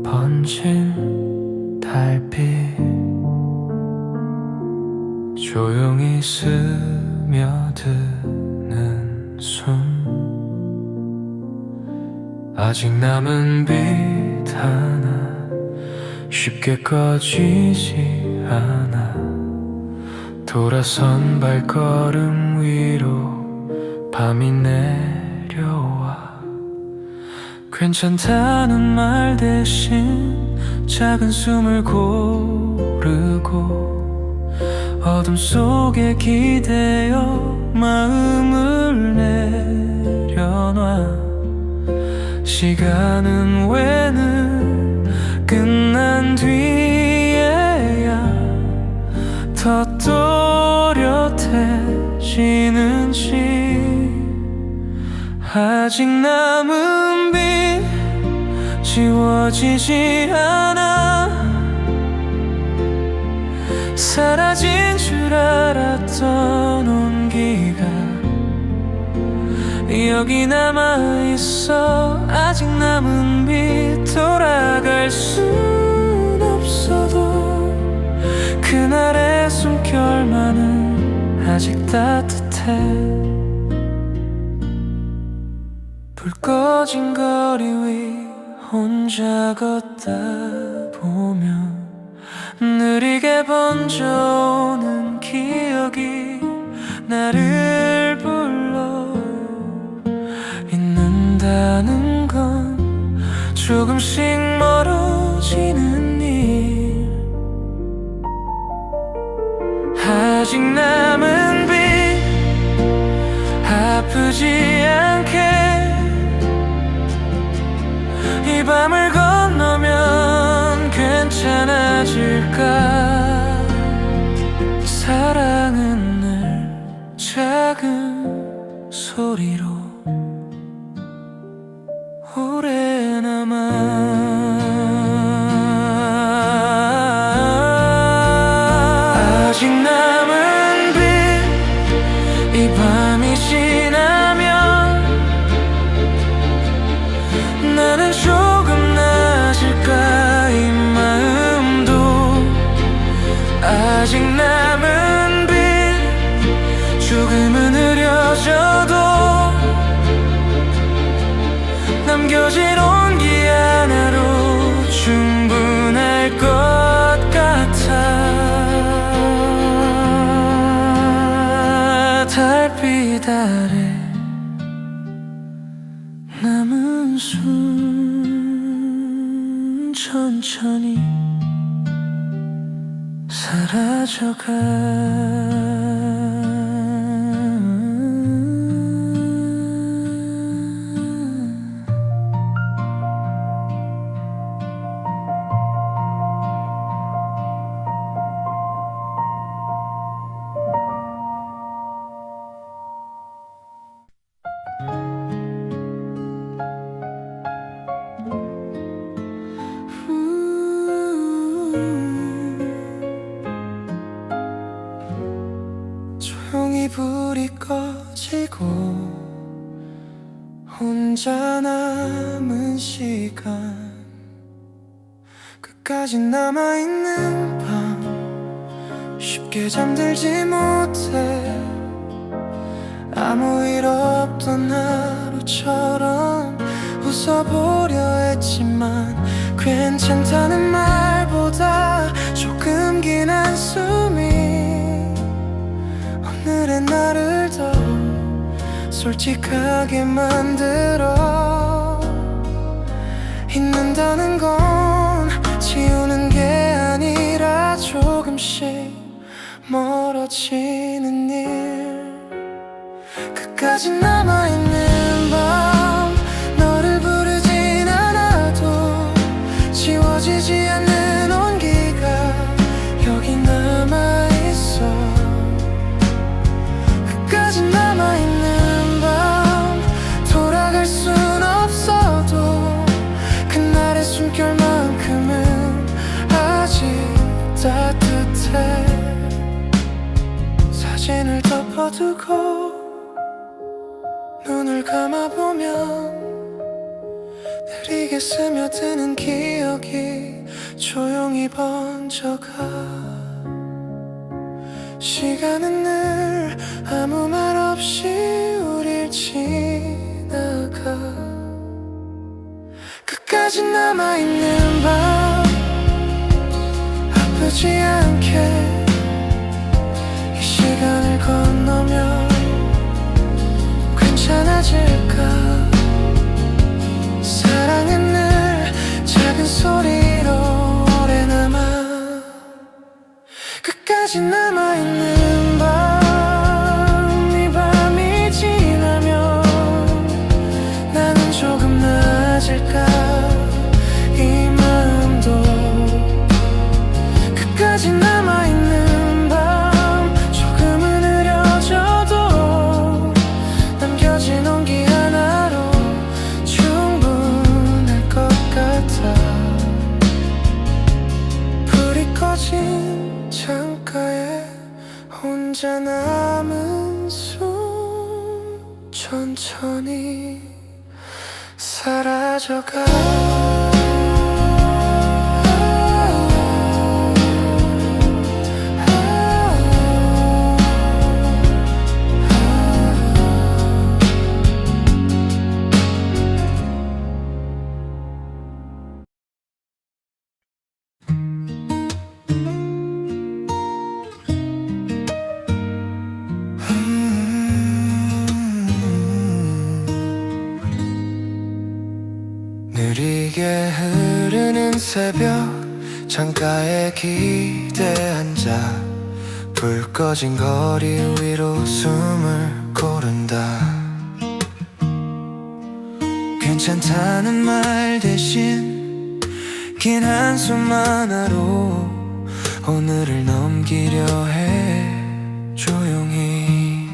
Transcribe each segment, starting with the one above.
번진 달빛 조용히 스며드는 숨 아직 남은 빛 하나 쉽게 꺼지지 않아 돌아선 발걸음 위로 밤이 내려와 괜찮다는 말 대신 작은 숨을 고르고 어둠 속에 기대어 마음을 내려놔 시간은 왜는 끝난 뒤에야 더 또렷해지는지 아직 남은 빛 지워지지 않아 사라진 줄 알았던 온기가 여기 남아있어 아직 남은 빛 돌아갈 순 없어도 그날의 숨결만은 아직 따뜻해 불 꺼진 거리 위 혼자 걷다 보면 느리게 번져오는 기억이 나를 불러 잊는다는 건 조금씩 멀어지는 일 아직 남은 빛 아프지 않게 이 밤을 건너면 괜찮아질까 사랑은 늘 작은 소리로 오래 남아 아직 남은 빛 이 밤이 지나면 나는 조금 나아질까 이 마음도 아직 남은 빛 조금은 흐려져도 남겨진 온기 하나로 충분할 것 같아 달빛 아래 남은 숨 천천히 사라져가 조용히 불이 꺼지고 혼자 남은 시간 끝까지 남아있는 밤 쉽게 잠들지 못해 아무 일 없던 하루처럼 웃어보려 했지만 괜찮다는 말보다 조금 긴 한숨이 오늘의 나를 더 솔직하게 만들어 잊는다는 건 지우는 게 아니라 조금씩 멀어지는 일 끝까지 남아있는 밤 너를 부르진 않아도 지워지지 않는 온기가 여기 남아있어 끝까지 남아있는 밤 돌아갈 순 없어도 그날의 숨결만큼은 아직 따뜻해 사진을 덮어두고 눈을 감아보면 입에 스며드는 기억이 조용히 번져가. 시간은 늘 아무 말 없이 우릴 지나가. 끝까지 남아있는 밤, 아프지 않게 이 시간을 건너면 괜찮아질까. 사랑은 늘 작은 소리로 오래 남아. 끝까지 남아있는 밤, 이 밤이 지나면 나는 조금 나아질까. 이 마음도 끝까지 남아있는 밤, 조금은 흐려져도 남겨진 온기 하나로 충분할 것 같아. 불이 꺼진 창가에 혼자 남은 숨 천천히 사라져가. 느리게 흐르는 새벽, 창가에 기대 앉아 불 꺼진 거리 위로 숨을 고른다. 괜찮다는 말 대신 긴 한숨 하나로 오늘을 넘기려 해. 조용히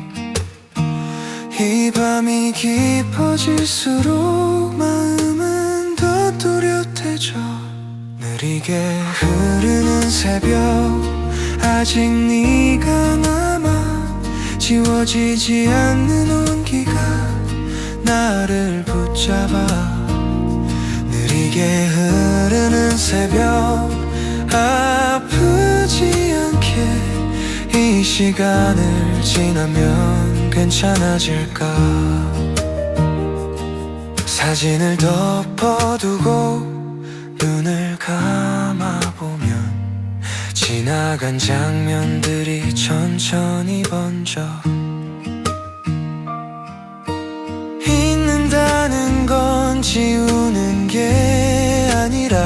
이 밤이 깊어질수록 마음은 더 또렷해져. 느리게 흐르는 새벽, 아직 네가 남아. 지워지지 않는 온기가 나를 붙잡아. 느리게 흐르는 새벽, 아프지 않게 이 시간을 지나면 괜찮아질까. 사진을 덮어두고 눈을 감아보면 지나간 장면들이 천천히 번져. 잊는다는 건 지우는 게 아니라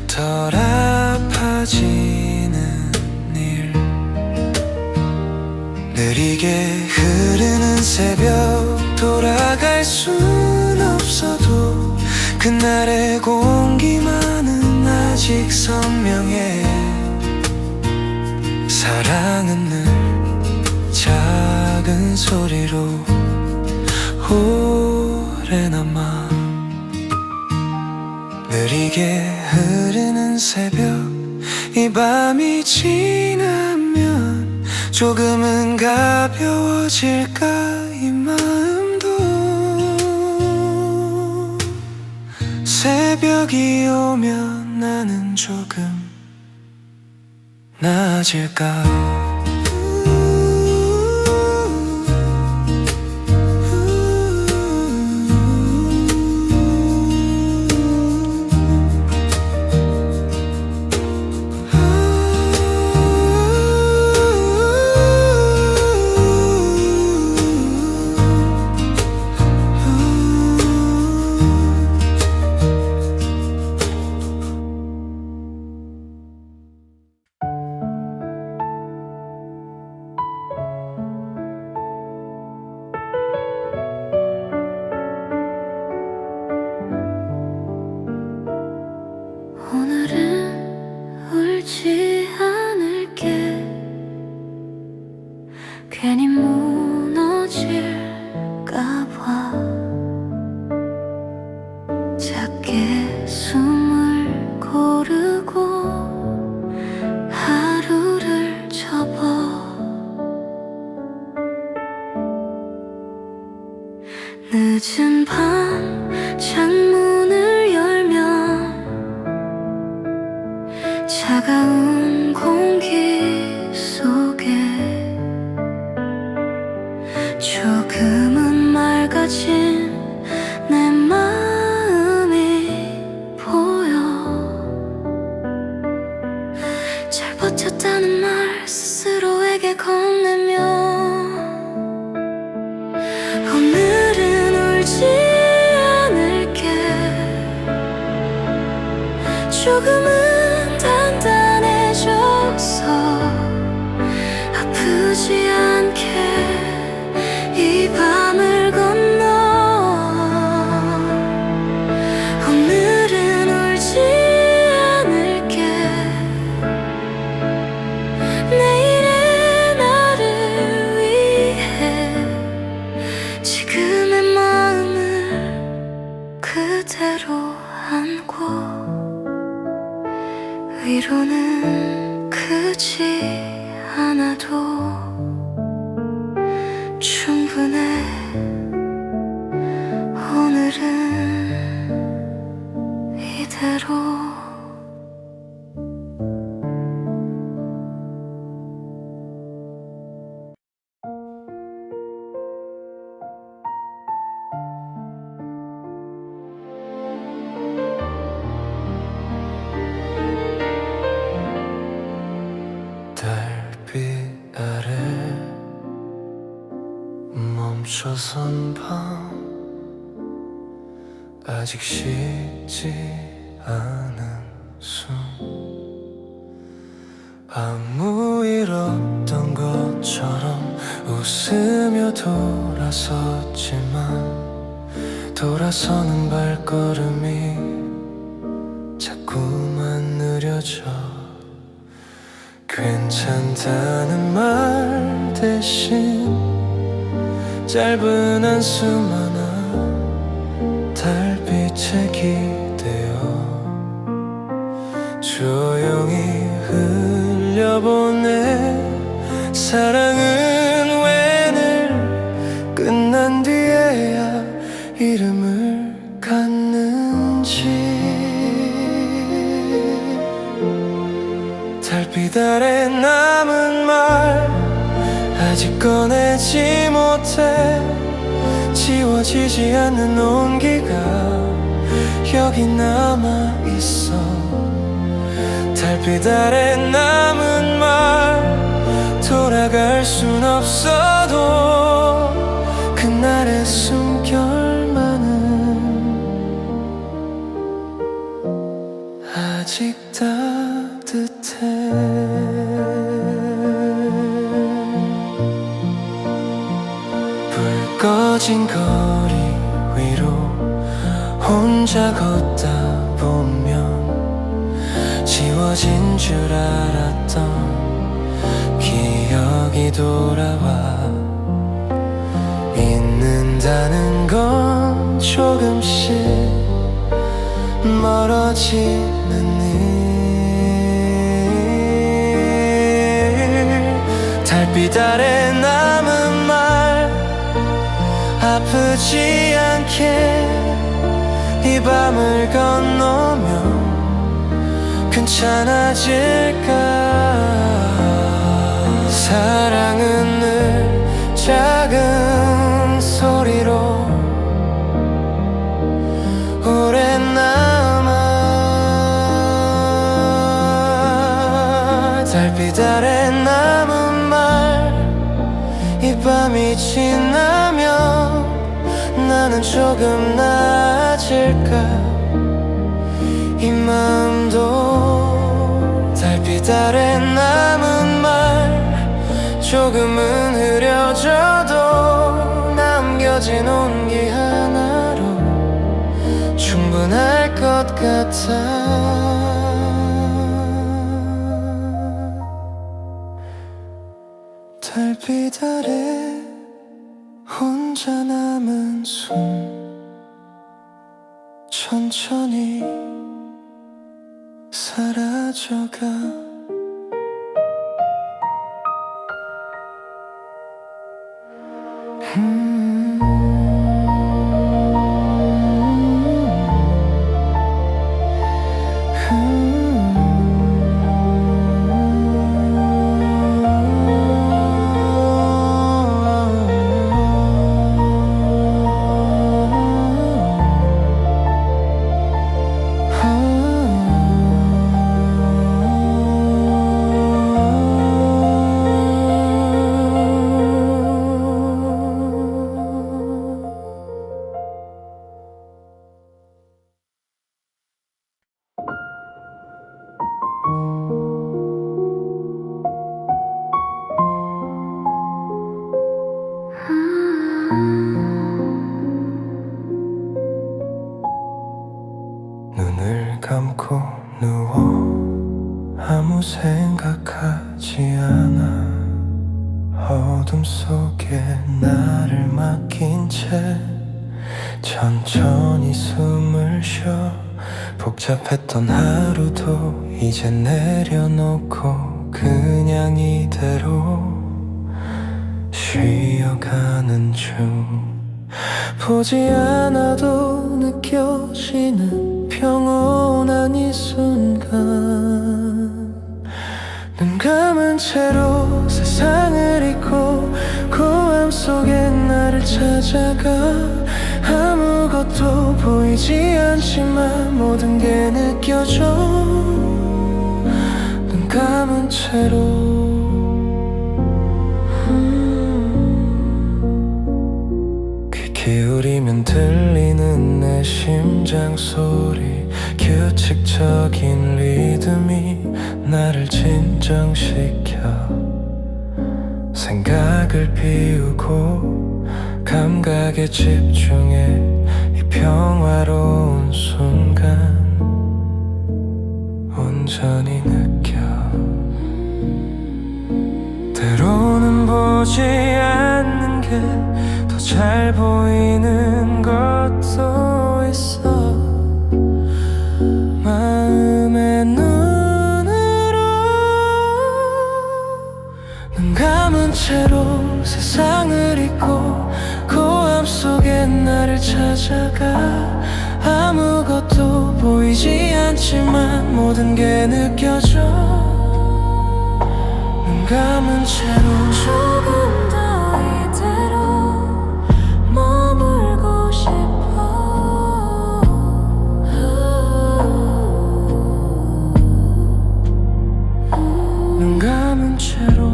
덜 아파지는 일. 느리게 흐르는 새벽, 돌아갈 순 없어도 그날의 공기만은 아직 선명해. 사랑은 늘 작은 소리로 오래 남아. 느리게 흐르는 새벽, 이 밤이 지나면 조금은 가벼워질까. 이 마음도 새벽이 오면 나는 조금 나아질까. 오늘은 울지 않을게. 괜히 무너질까봐 작게 숨을 고르고 하루를 접어. 늦은 밤 창문 건네며 오늘은 울지 않을게. 조금은 단단해졌어. 아프지 않게 이 밤을 건너. 오늘은 울지 않을게. 내일의 나를 위해 지금의 마음을 그대로 안고 위로는 크지 않아도 충분해. 오늘은 이대로. 달빛 아래 멈춰선 밤, 아직 식지 않은 숨. 아무 일 없던 것처럼 웃으며 돌아섰지만 돌아서는 발걸음이 자꾸만 느려져. 괜찮다는 말 대신 짧은 한숨 하나 달빛에 기대어 조용히 흘려보내. 사랑은 왜 늘 끝난 뒤에야 이름을 갖는지. 달빛 아래 남은 말 아직 꺼내지 못해. 지워지지 않는 온기가 여기 남아있어. 달빛 아래 남은 말 돌아갈 순 없어도 그날의 숨결만은 아직 따뜻해. 불 꺼진 거리 위로 혼자 걷다 보면 지워진 줄 알았던 기억이 돌아와. 잊는다는 건 조금씩 멀어지는 일. 달빛 아래 남은 말 아프지 않게 이 밤을 건너면 괜찮아질까. 사랑은 늘 작은 소리로 오래 남아. 달빛 아래 남은 말 이 밤이 지나면 나는 조금 나아질까. 이 마음도 달빛 아래 남은 말 조금은 흐려져도 남겨진 온기 하나로 충분할 것 같아. 달빛 아래 혼자 남은 숨 천천히 사라져가. 감고 누워 아무 생각하지 않아. 어둠 속에 나를 맡긴 채 천천히 숨을 쉬어. 복잡했던 하루도 이제 내려놓고 그냥 이대로 쉬어가는 중. 보지 않아도 느껴지는 평온한 이 순간. 눈 감은 채로 세상을 잊고 고함 속에 나를 찾아가. 아무것도 보이지 않지만 모든 게 느껴져. 눈 감은 채로 귀 기울이면 들리는 내 심장 소리. 규칙적인 리듬이 나를 진정시켜. 생각을 비우고 감각에 집중해. 이 평화로운 순간 온전히 느껴. 때로는 보지 않는 게 더 잘 보이는 것도 있어. 마음의 눈으로 눈 감은 채로 세상을 잊고 고함 속에 나를 찾아가. 아무것도 보이지 않지만 모든 게 느껴져. 눈 감은 채로 조금 더 이대로 머물고 싶어. 눈 감은 채로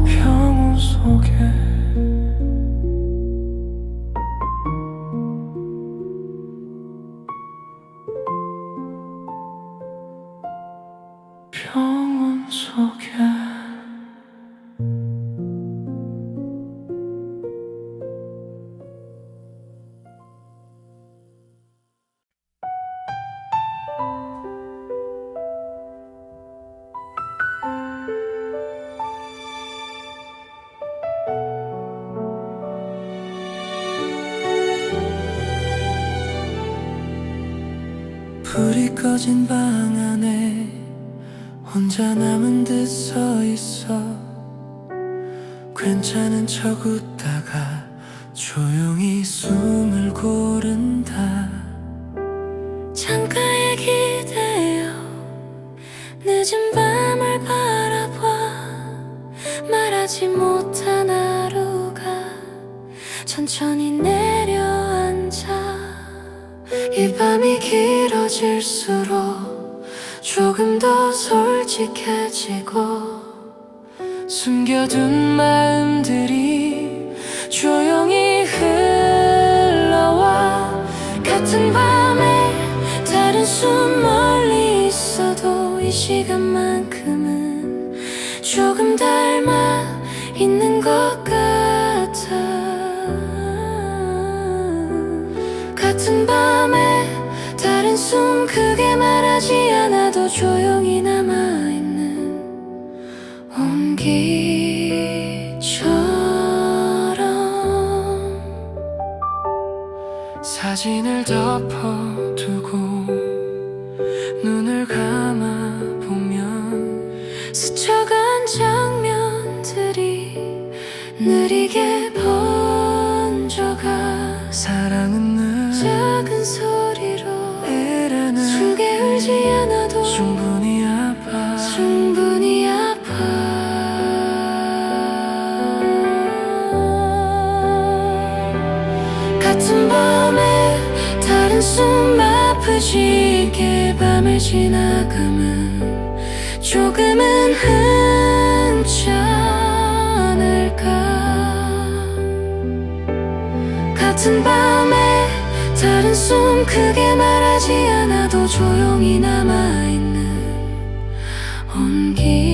평온 속에 평온 속에 불이 꺼진 방 안에 혼자 남은 듯 서 있어. 괜찮은 척 웃다가 조용히 숨을 고른다. 창가에 기대어 늦은 밤을 바라봐. 말하지 못한 하루가 천천히 내려앉아. 이 밤이 길어질수록 조금 더 솔직해지고 숨겨둔 마음들이 조용히 흘러와. 같은 밤에 다른 숨 멀리 있어도 이 시간만큼은 조금 닮아 있는 것 같아. 같은 밤에 다른 숨 크게 말하지 않아도 조용히 남아있는 온기처럼 사진을 덮어두고 눈을 감아보면 스쳐간 장면들이 느리게 번져가. 사랑은 늘 작은 소리로 애라는 크게 울지 않아도 충분히 아파. 충분히 아파. 같은 밤에 다른 숨 아프지 않게 밤을 지나감은 조금은 괜찮을까. 같은 밤에 다른 숨 크게 말하지 않아도 조용히 남아있는 온기처럼.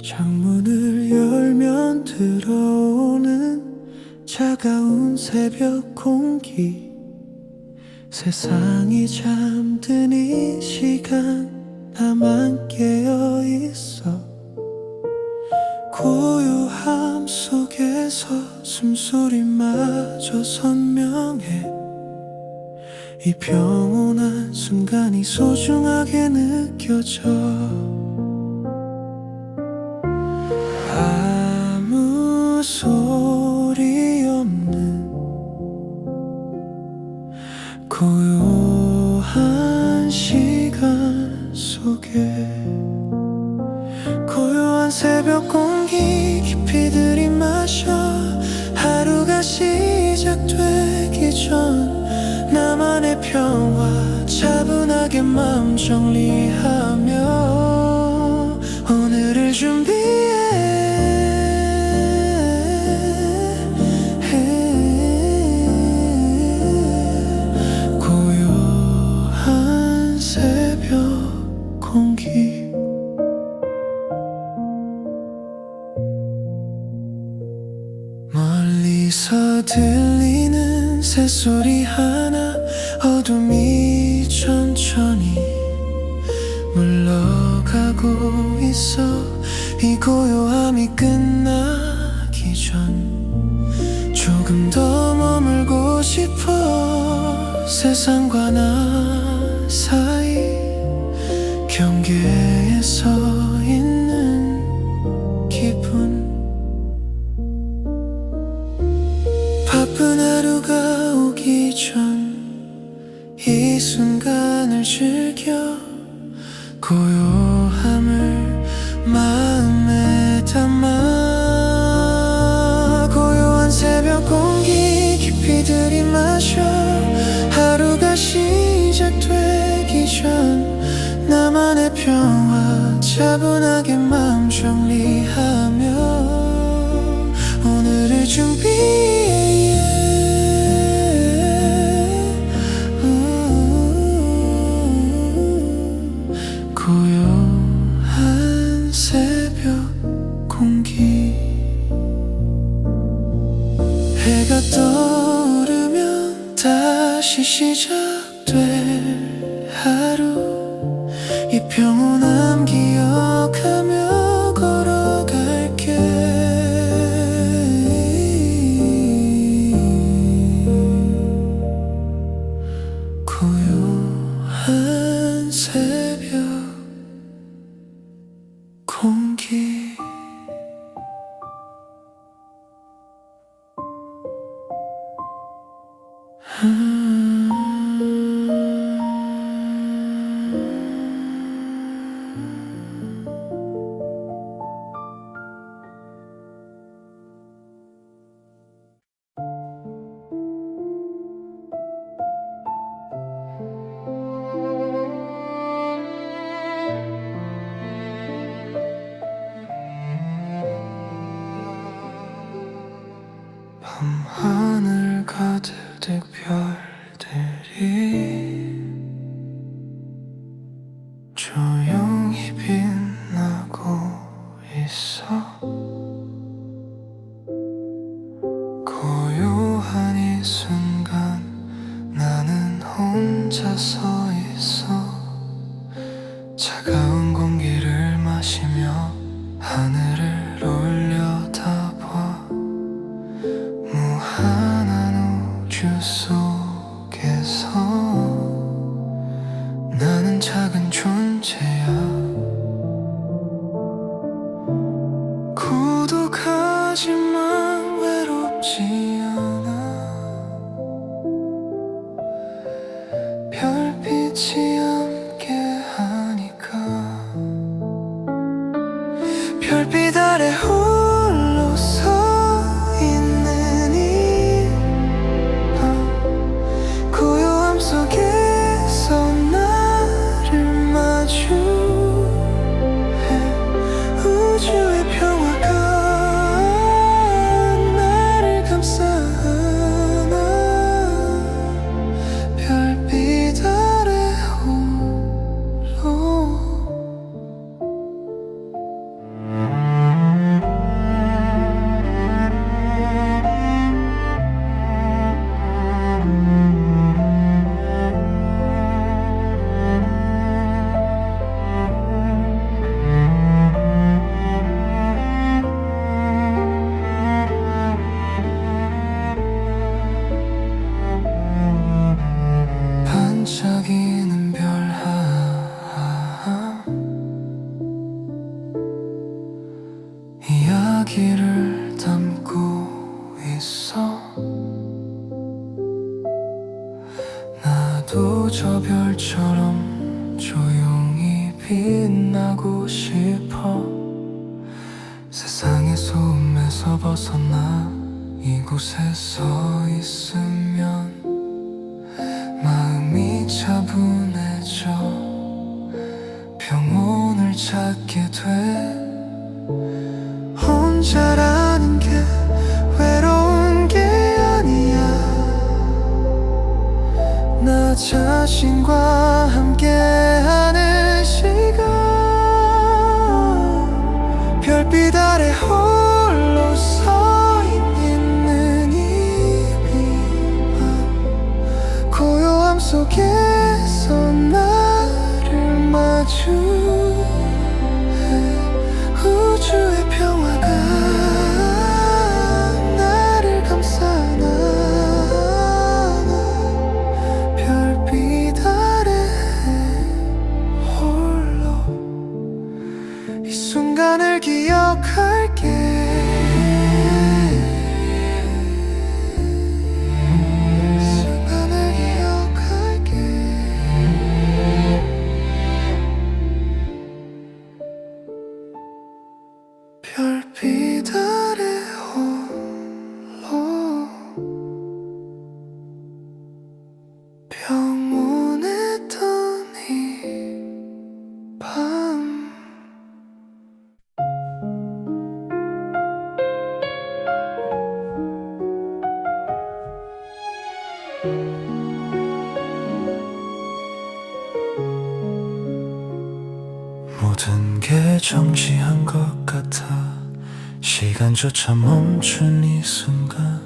창문을 열면 들어오는 차가운 새벽 공기, 세상이 잠든 이 시간 나만 깨어 있어. 고요함 속에서 숨소리마저 선명해. 이 평온한 순간이 소중하게 느껴져. 아무 소리 없는 고요한 시간 속에, 고요한 새벽 공기 깊이 들이마셔. 하루가 시작되기 전 나만의 평화 차분하게 마음 정리하며 오늘을 준비해. 고요한 새벽 공기, 멀리서 들리는 새소리 하나, 어둠이 천천히 물러가고 있어. 이 고요함이 끝나기 전 조금 더 머물고 싶어. 세상과 나 사이 경계에 서 있는 기분, 바쁜 하루가 오기 전 이 순간을 즐겨. 고요함을 마음에 담아. 고요한 새벽 공기 깊이 들이마셔. 하루가 시작되기 전 나만의 평화 차분하게 마음 정리하며 오늘을 준비해. 고요한 새벽 공기, 해가 떠오르면 다시 시작될 하루, 이 평온함 기억하며 걸어갈게. 고요한 새벽 공기. 밤하늘 가득 별들이 조용히 빛나고 있어. 고요한 이 순간 나는 혼자 서 있어. 차가운 공기를 마시며 하늘을 올려다봐. 무한한 우주 속에서 나는 작은 존재야. 고독하지만 외롭지 않아. 별빛이 함께 하니까. 별빛 아래 홀로 서 있는 이 밤, 고요함 속에서 나를 마주해. 우주의 평화가 나를 감싸나 별빛 아래 홀로 반짝이는 별 하나 이야기를 담고 있어 나도 저 별처럼 조용히 빛나고 싶어 세상의 소음에서 벗어나 이곳에 서 있으면 마음이 차분해져 평온을 찾게 돼 혼자라는 게 외로운 게 아니야 나 자신과 함께하는 시간 별빛 아래 홀로 서 있는 이 밤 고요함 속에서 나를 마주해 우주의 평화가 나를 감싸나 별빛 아래 홀로 이 순간을 기억할게 별빛 아래 홀로 평온했던 이 밤 모든 게 정지한 것 같아 시간조차 멈춘 이 순간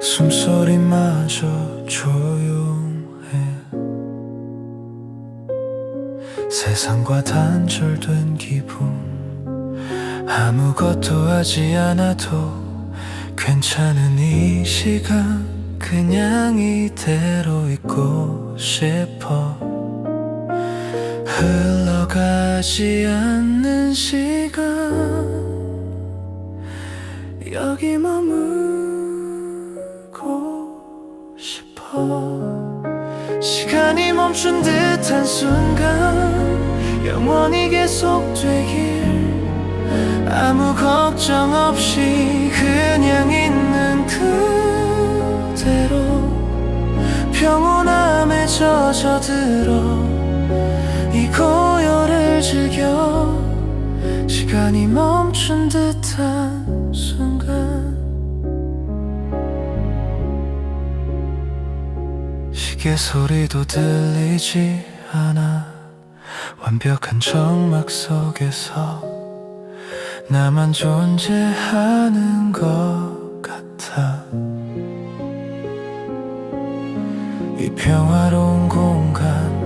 숨소리마저 조용해 세상과 단절된 기분 아무것도 하지 않아도 괜찮은 이 시간 그냥 이대로 있고 싶어 흘러가지 않는 시간 여기 머물고 싶어 시간이 멈춘 듯한 순간 영원히 계속되길 아무 걱정 없이 그냥 있는 그대로 평온함에 젖어들어 이 고요를 즐겨 시간이 멈춘 듯한 순간 시계 소리도 들리지 않아 완벽한 정막 속에서 나만 존재하는 것 같아 이 평화로운 공간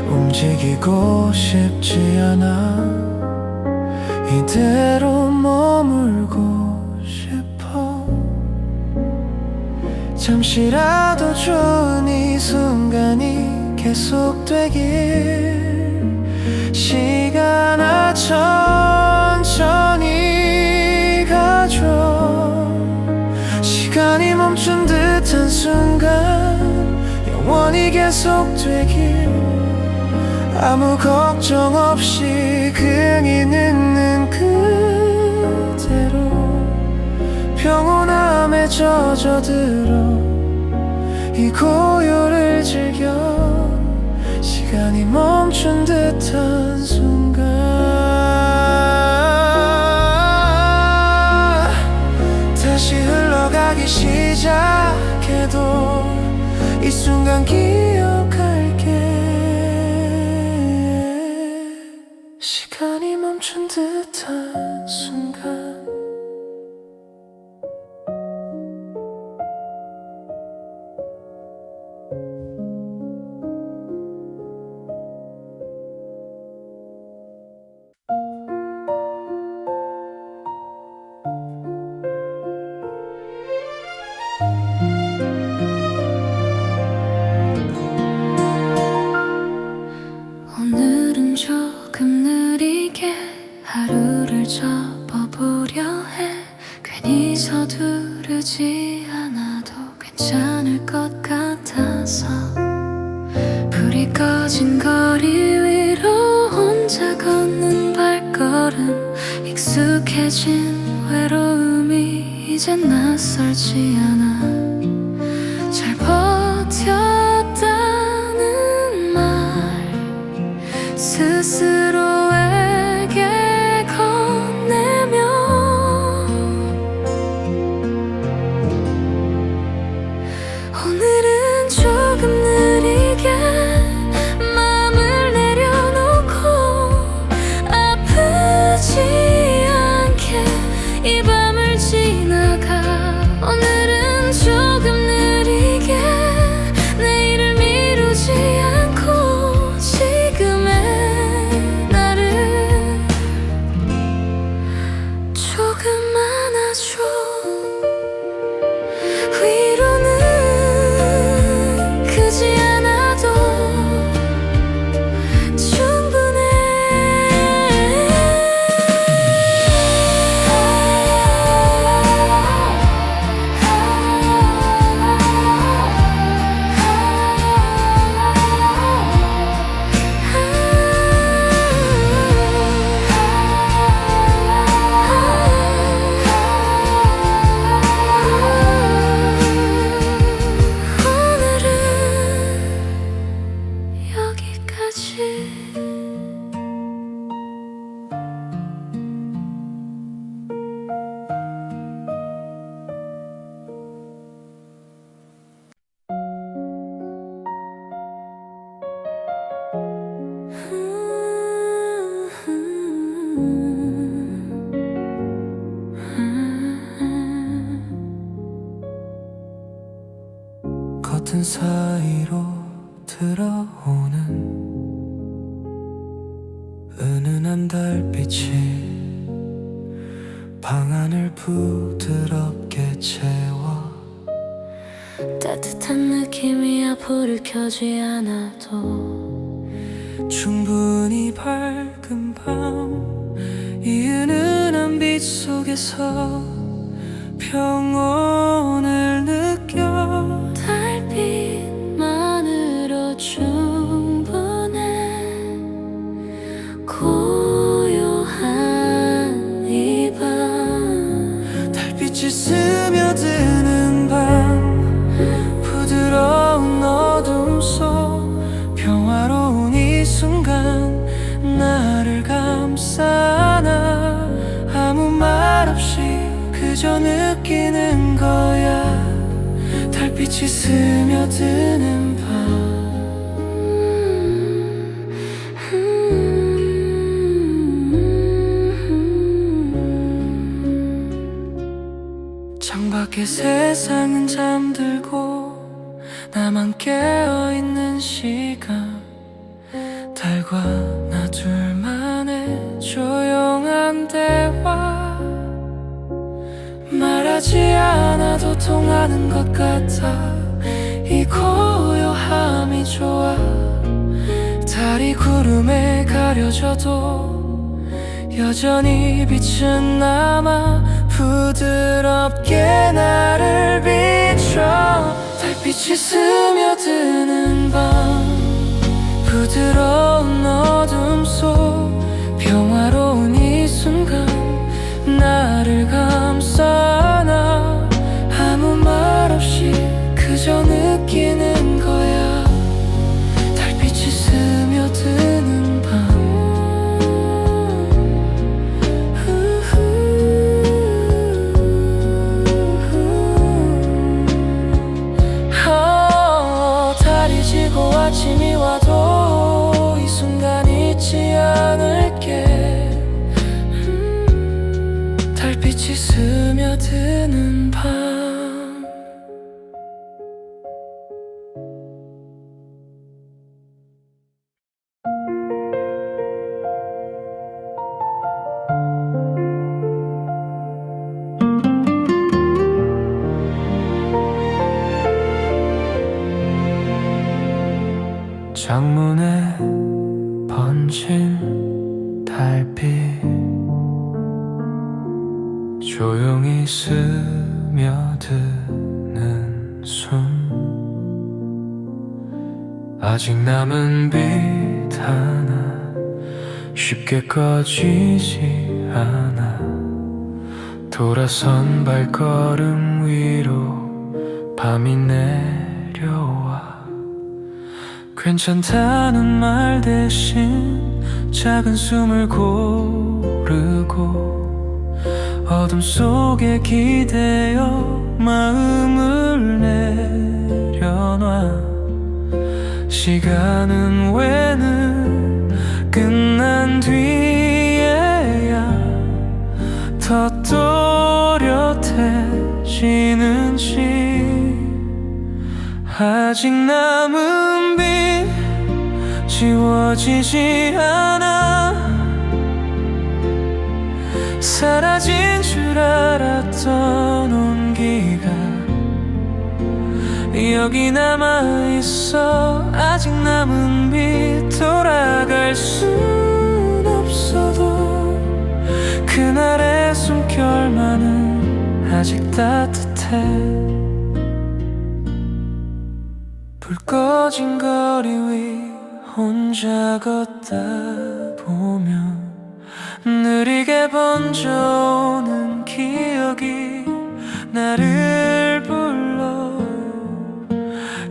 움직이고 싶지 않아 이대로 머물고 싶어 잠시라도 좋은 이 순간이 계속되길 시간아 천천히 가줘 시간이 멈춘 듯한 순간 영원히 계속되길 아무 걱정 없이 긍이 있는 그대로 평온함에 젖어들어 이 고요를 즐겨 시간이 멈춘 듯한 순간 순간 기억할게. 시간이 멈춘 듯한 순간 오늘은 조금 느리게 하루를 접어보려 해. 괜히 서두르지 않아도 괜찮을 것 같아서 불이 꺼진 거리 위로 혼자 걷는 발걸음. 익숙해진 외로움이 이젠 낯설지 않아. 잘 버텼다는 말 스스로에게 건네며 오늘은 조금 느리게 마음을 내려놓고 아프지 않게 이 밤을 지나가. 오늘은 조금 느리게 내일을 미루지 않고 지금의 나를 조금 안아줘. 위로는 크지 않아도 충분해. 오늘은 여기까지. 겉은 사이로 들어오는 은은한 달빛이 방안을 부드럽게 채워. 따뜻한 느낌이야 불을 켜지 않아도. 충분히 밝은 밤 이 은은한 빛 속에서 평온을 느껴. 달빛만으로 충분해. 고요한 이 밤 달빛이 스며드는 밤 부드러운 어둠 속 평화로운 이 순간 나를 감싸나. 아무 말 없이 그저 느끼는 거야. 달빛이 스며드는 밤. 창밖에 세상은 잠들고 나만 깨어있는 시간. 달과 나 둘만의 조용한 대화. 말하지 않아도 통하는 것 같아. 이 고요함이 좋아. 달이 구름에 가려져도 여전히 빛은 남아 부드럽게 나를 비춰. 달빛이 스며드는 밤 부드러운 어둠 속 평화로운 이 순간 나를 감싸나. 아무 말 없이 그저 느끼는 거야. 달빛이 스며드는 밤. 달빛이 스며드는 밤 창문에 번진 달빛 조용히 스며드는 숨 아직 남은 빛 하나 쉽게 꺼지지 않아 돌아선 발걸음 위로 밤이 내려와 괜찮다는 말 대신 작은 숨을 고르고 어둠 속에 기대어 마음을 내려놔 시간은 왜는 끝난 뒤에야 더 또렷해지는지 아직 남은 빛 지워지지 않아 사라진 줄 알았던 온기가 여기 남아있어 아직 남은 빛 돌아갈 순 없어도 그날의 숨결만은 아직 따뜻해 불 꺼진 거리 위 혼자 걷다 보면 느리게 번져오는 기억이 나를 불러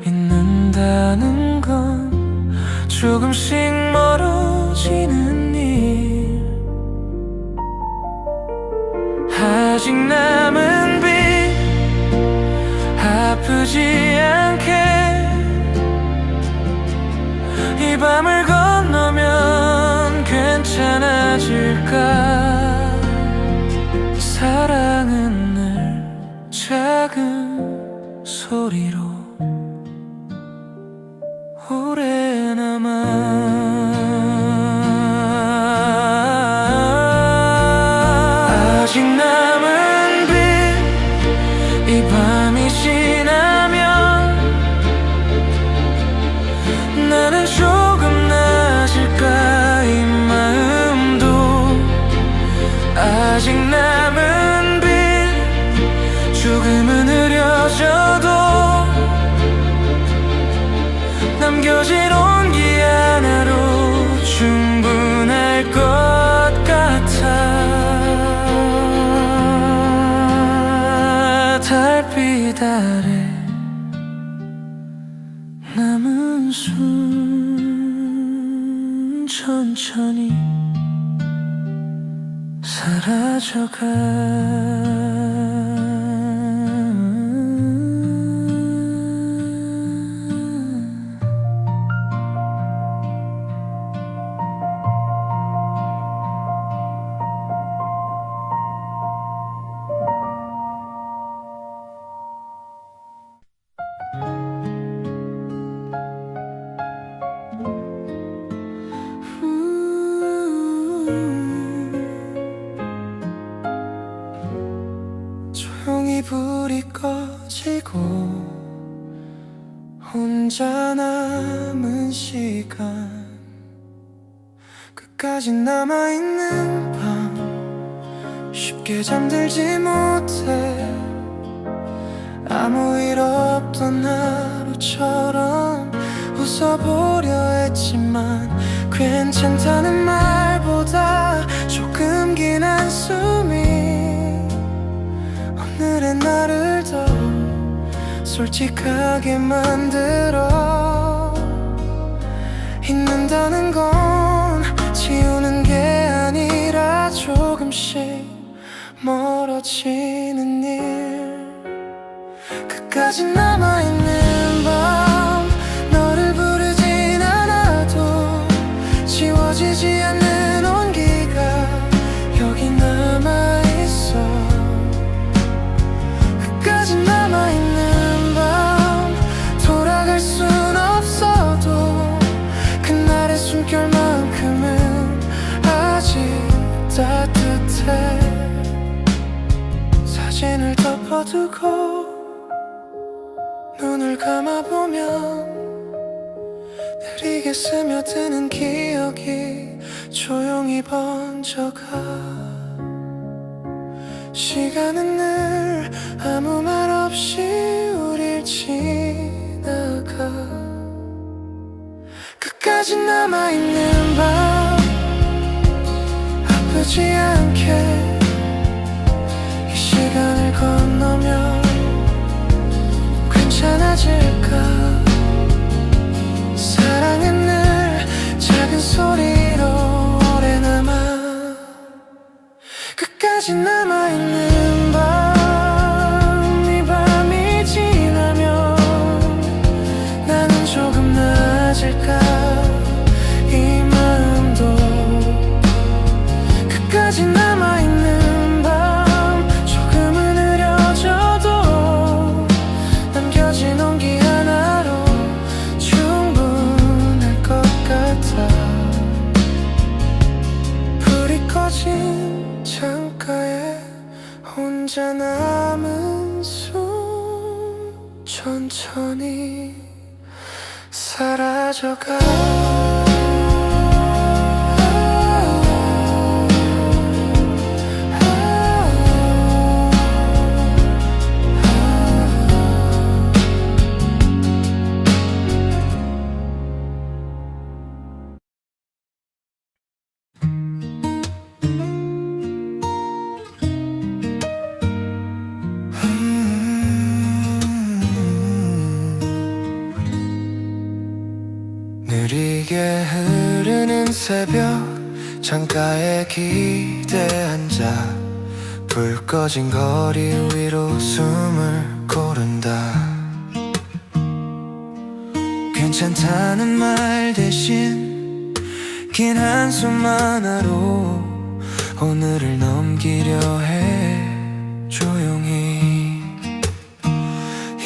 잊는다는 건 조금씩 멀어지는 일 아직 남은 빛 아프지 않게 이 밤을 건너면 괜찮아질까 사랑은 늘 작은 소리로 오래 남아 아직 남은 빛 이 밤이 지나면 나는 조금 나아질까 이 마음도 아직 남은 빛 조금은 흐려져도 남겨진 온기 하나로 충분할 것 같아 달빛 아래 남은 숨 천천히 사라져가 조용히 불이 꺼지고 혼자 남은 시간 끝까지 남아있는 밤 쉽게 잠들지 못해 아무 일 없던 하루처럼 웃어보려 했지만 괜찮다는 말보다 조금 긴 한숨이 오늘의 나를 더 솔직하게 만들어 잊는다는 건 지우는 게 아니라 조금씩 멀어지는 일 끝까지 남아있는 밤 너를 부르진 않아도 지워지지 않는 온기가 여기 남아있어 곁에 사진을 덮어두고 눈을 감아보면 느리게 스며드는 기억이 조용히 번져가. 시간은 늘 아무 말 없이 우릴 지나가. 끝까지 남아있는 밤 아프지 않게 이 시간을 건너면 괜찮아질까. 사랑은 늘 작은 소리로 오래 남아. 끝까지 남아있는 밤, 이 밤이 지나면 나는 조금 나아질까. 이 마음도 끝까지 남아있는 밤, 조금은 흐려져도 남겨진 온기 하나로 충분할 것 같아. 불이 꺼진 창가에 혼자 남은 숨 천천히 사라져가. 느리게 흐르는 새벽 창가에 기대 앉아 불 꺼진 거리 위로 숨을 고른다. 괜찮다는 말 대신 긴 한숨 하나로 오늘을 넘기려 해. 조용히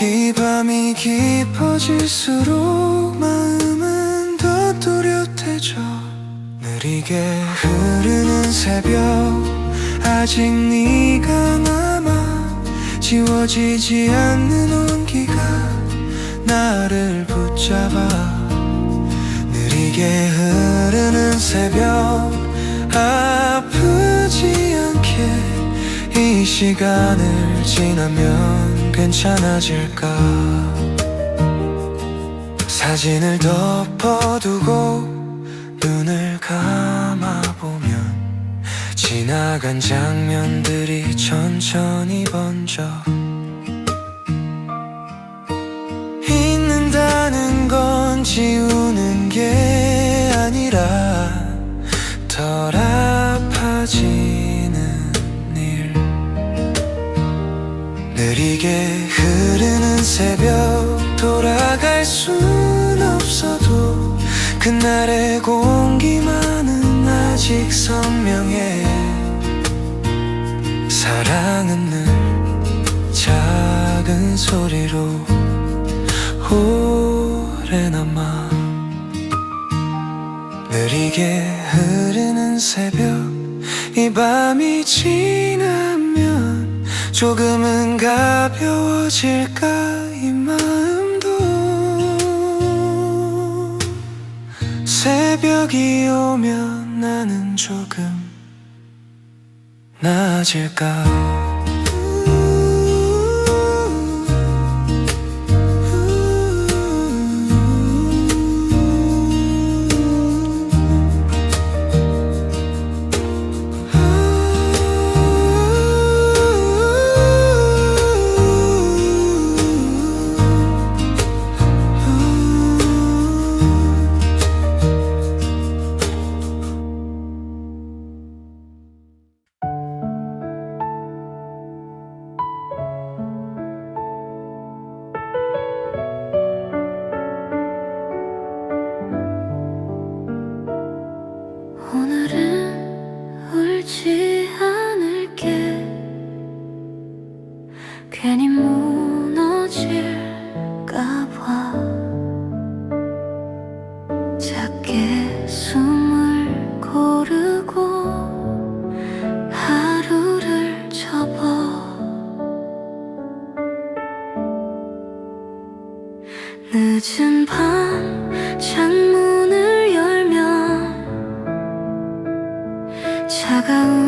이 밤이 깊어질수록 마음은 더 또렷해져. 느리게 흐르는 새벽 아직 네가 남아. 지워지지 않는 온기가 나를 붙잡아. 느리게 흐르는 새벽 아프지 않게 이 시간을 지나면 괜찮아질까. 사진을 덮어두고 눈을 감아보면 지나간 장면들이 천천히 번져. 잊는다는 건 지우는 게 아니라 덜 아파지는 일. 느리게 흐르는 새벽 돌아갈 순 없어도 그날의 공기만은 아직 선명해. 사랑은 늘 작은 소리로 오래 남아. 느리게 흐르는 새벽 이 밤이 지나면 조금은 가벼워질까. 이 마음도 새벽이 오면 나는 조금 나아질까.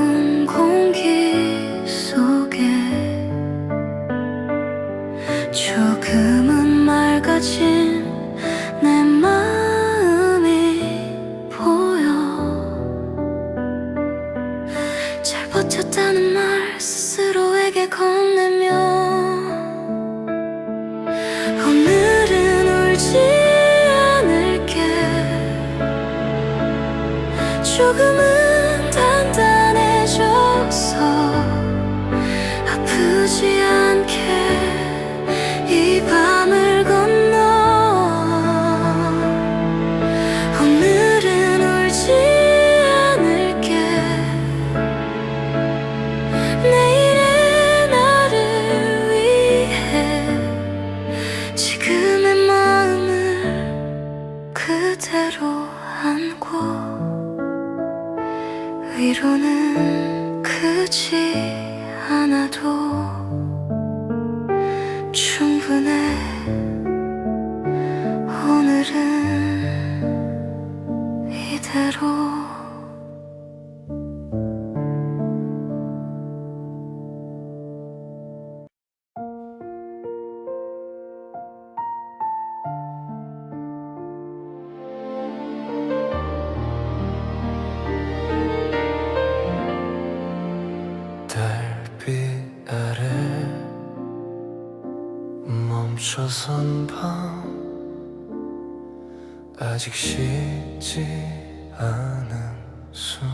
차가운 공기 속에 조금은 맑아진 내 마음이 보여. 잘 버텼다는 말 스스로에게 건네며 오늘은 울지 않을게. 조금은 단단해졌어. 아프지 않게 이 밤을 건너. 오늘은 울지 않을게. 내일의 나를 위해 지금의 마음을 그대로 안고 위로는 크지 않아도 충분해. 오늘은 이대로. 달빛 아래 멈춰선 밤, 아직 식지 않은 숨.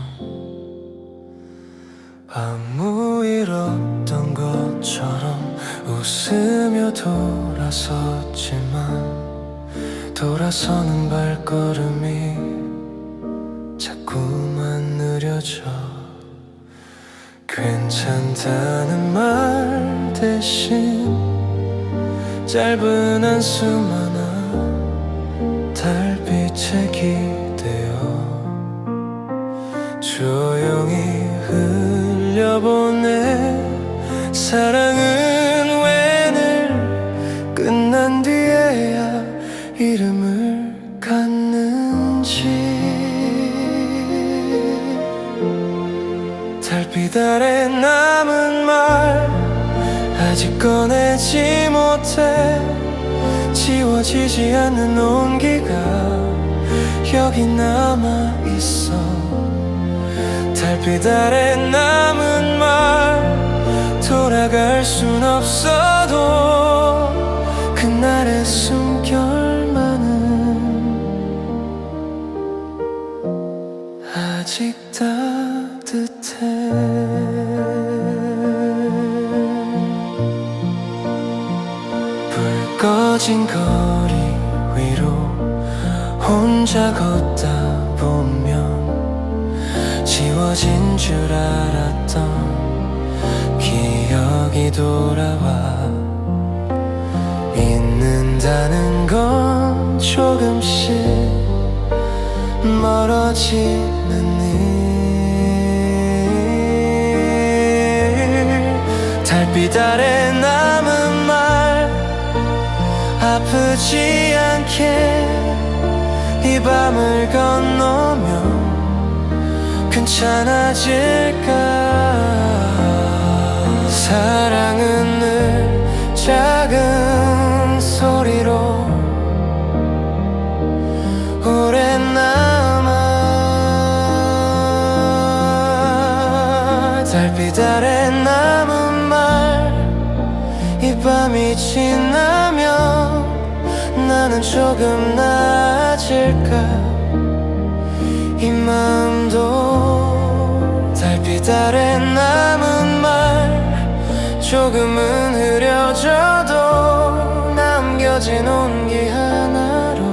아무 일 없던 것처럼 웃으며 돌아섰지만 돌아서는 발걸음이 자꾸만 느려져. 괜찮다는 말 대신 짧은 한숨 하나 달빛에 기대어 조용히 흘려보내. 사랑은 왜 늘 끝난 뒤에야 이름을 갖는지. 달빛 아래 남은 말 아직 꺼내지 못해. 지워지지 않는 온기가 여기 남아있어. 달빛 아래 남은 말 돌아갈 순 없어도 그날의 숨결만은 아직 따뜻해. 불 꺼진 거리 위로 혼자 걷다 보면 지워진 줄 알았던 기억이 돌아와. 잊는다는 건 조금씩 멀어지는 일. 달빛 아래 남은 말 아프지 않게 이 밤을 건너면 괜찮아질까. 사랑은 늘 작은 소리로 오래 남아. 달빛 아래 남은 말 이 밤이 지나면 나는 조금 나아질까. 이 마음도 달빛 아래 남은 말 조금은 흐려져도 남겨진 온기 하나로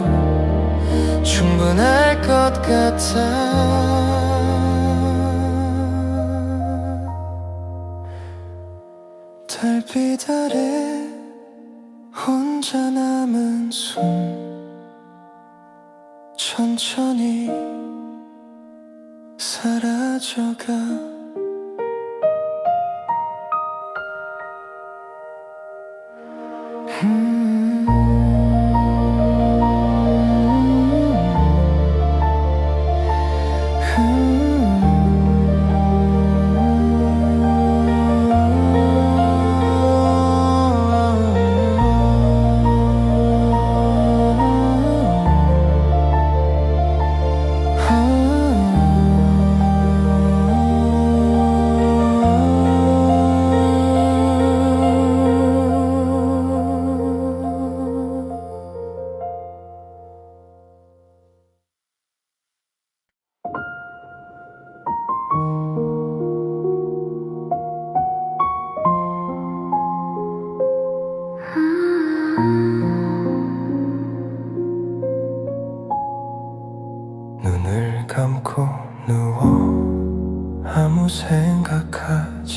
충분할 것 같아. 달빛 아래 혼자 남은 숨 천천히 사라져가.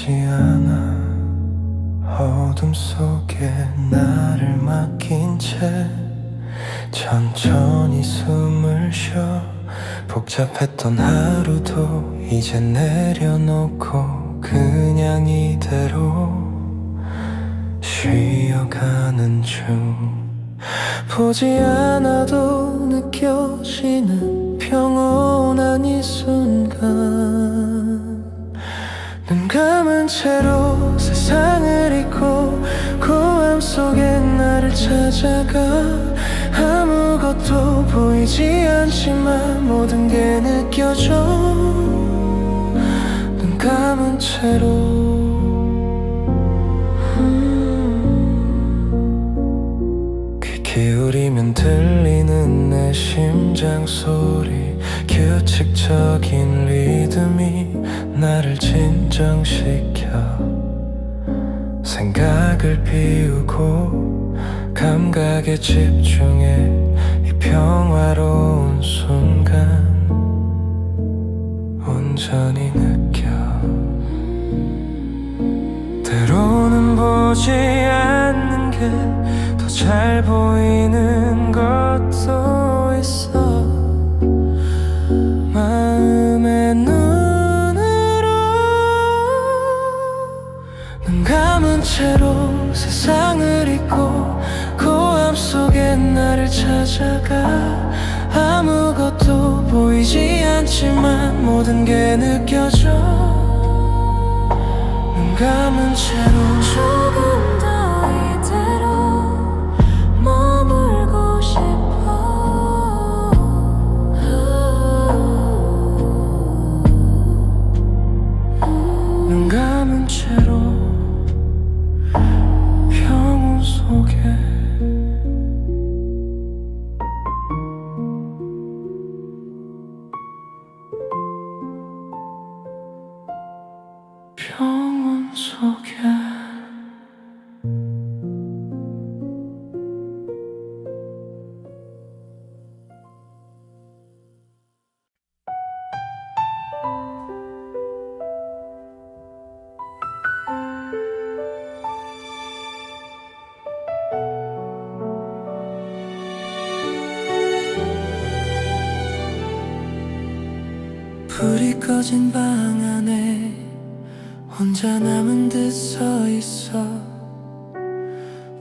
보이지 않아. 어둠 속에 나를 맡긴 채 천천히 숨을 쉬어. 복잡했던 하루도 이제 내려놓고 그냥 이대로 쉬어가는 중. 보지 않아도 느껴지는 평온한 이 순간. 눈 감은 채로 세상을 잊고 고함 속에 나를 찾아가. 아무것도 보이지 않지만 모든 게 느껴져. 눈 감은 채로 귀 기울이면 들리는 내 심장 소리. 규칙적인 리듬이 나를 진정시켜. 생각을 비우고 감각에 집중해. 이 평화로운 순간 온전히 느껴. 때로는 보지 않는 게 더 잘 보이는 것도 있어. 마음의 눈으로 눈 감은 채로 세상을 잊고 고함 속에 나를 찾아가. 아무것도 보이지 않지만 모든 게 느껴져. 눈 감은 채로 조금 더 이대로 머물고 싶어. 눈 감은 채로 평온 속에 평온 속에 불이 꺼진 방 안에 혼자 남은 듯 서 있어.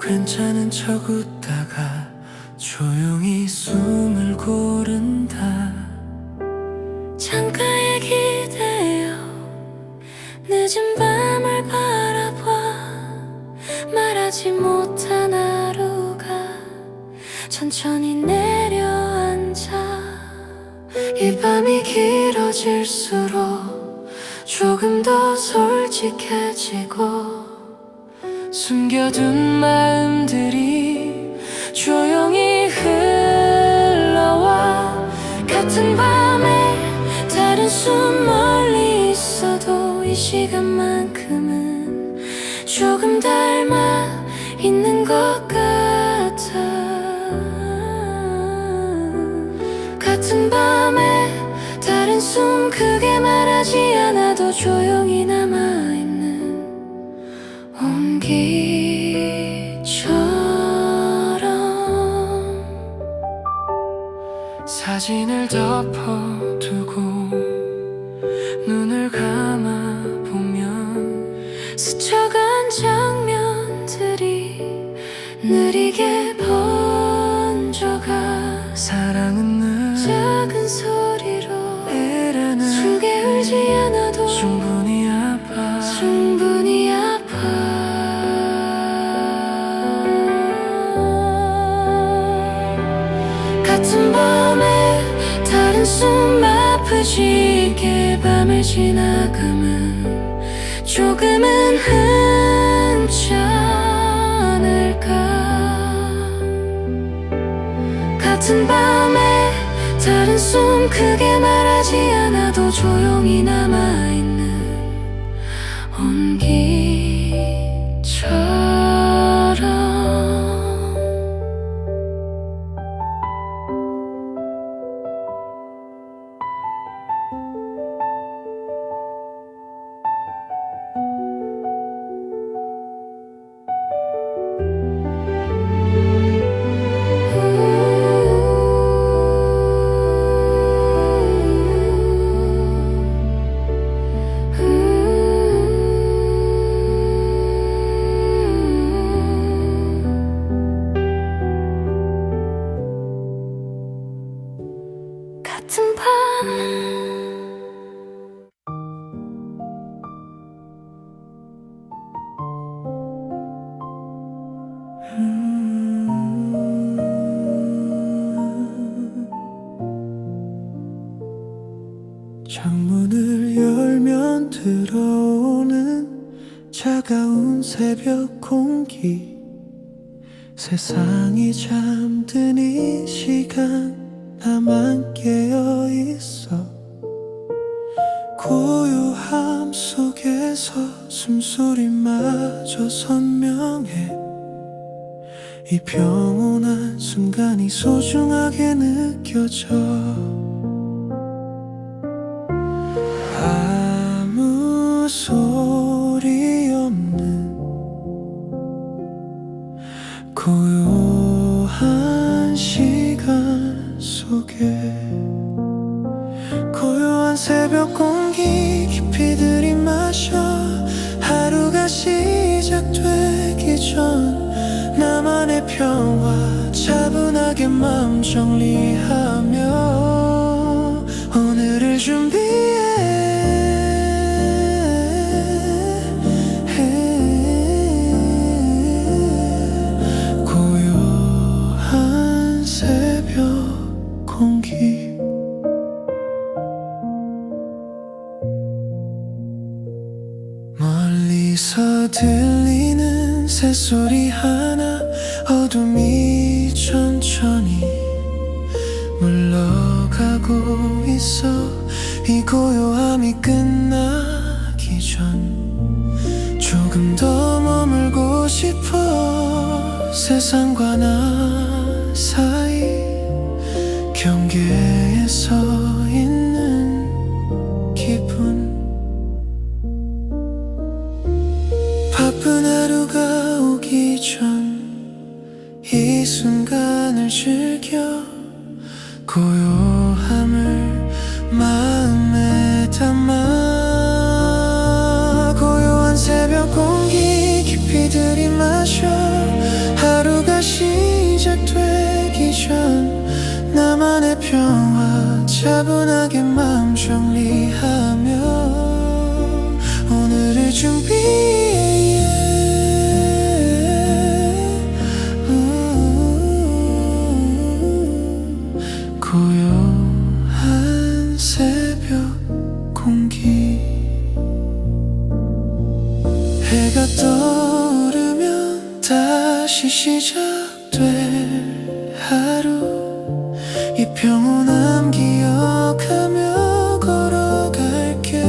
괜찮은 척 웃다가 조용히 숨을 고른다. 창가에 기대어 늦은 밤을 바라봐. 말하지 못한 하루가 천천히 내려앉아. 이 밤이 길어질수록 조금 더 솔직해지고 숨겨둔 마음들이 조용히 흘러와. 같은 밤에 다른 숨 멀리 있어도 이 시간만큼은 조금 닮아 있는 것 같아. 같은 밤에 다른 숨 크게 말하지 않아도 조용히 남아있는 온기처럼. 사진을 덮어두고 눈을 감아보면 스쳐간 장면들이 느리게 번져가. 사랑은 늘 작은 소리로 이래는 크게 울지 않아도 충분히 아파. 충분히 아파. 같은 밤에 다른 숨 아프지게 밤을 지나감은 조금은 괜찮을까. 같은 밤에 다른 숨 크게 말하지 않아도 조용히 남아있는 온기처럼. 차가운 새벽 공기, 세상이 잠든 이 시간 나만 깨어 있어. 고요함 속에서 숨소리마저 선명해. 이 평온한 순간이 소중하게 느껴져. 아무 소리 없는 고요한 시간 속에, 고요한 새벽 공기 깊이 들이마셔. 하루가 시작되기 전 나만의 평화 차분하게 마음 정리하며 오늘을 준비해. 고요한 새벽 공기, 멀리서 들리는 새소리 하나, 어둠이 천천히 물러가고 있어. 이 고요함이 끝나기 전 조금 더 머물고 싶어. 세상과 나 사이 경계에 서 있는 기분. 바쁜 하루가 오기 전 이 순간을 즐겨. 고요함을 마음에 담아. 고요한 새벽 공기 깊이 들이마셔. 하루가 시작되기 전 나만의 평화 차분하게 마음 정리하며 오늘을 준비해. 고요한 새벽 공기, 해가 떠오르면 다시 시작될 하루. 이 평온함 기억하며 걸어갈게.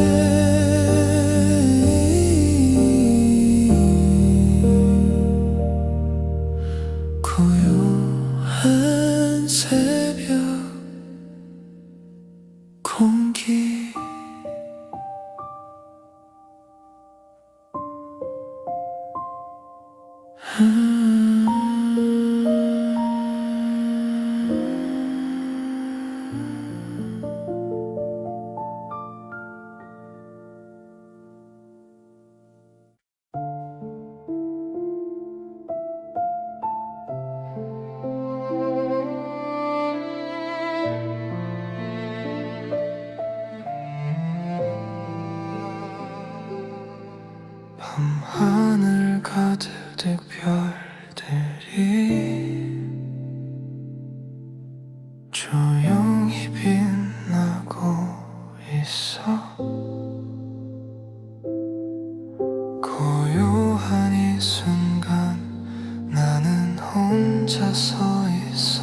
고요한 새벽 공기. 밤하늘 가득 별들이 조용히 빛나고 있어. 고요한 이 순간 나는 혼자 서 있어.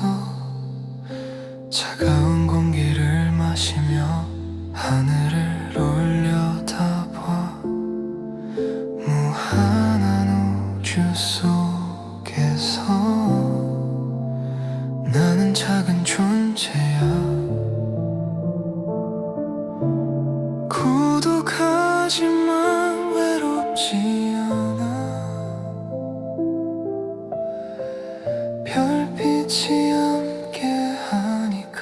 차가운 공기를 마시며 하늘을 올려다봐. 무한한 우주 속에서 나는 작은 존재야. 고독하지만 외롭지 않아. 별빛이 함께 하니까.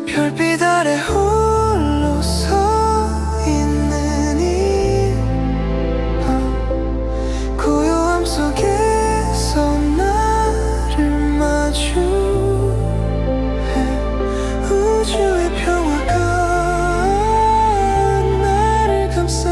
별빛 아래 홀로 서 있는 이 밤, 고요함 속에서 나를 마주해. 우주의 평화가 나를 감싸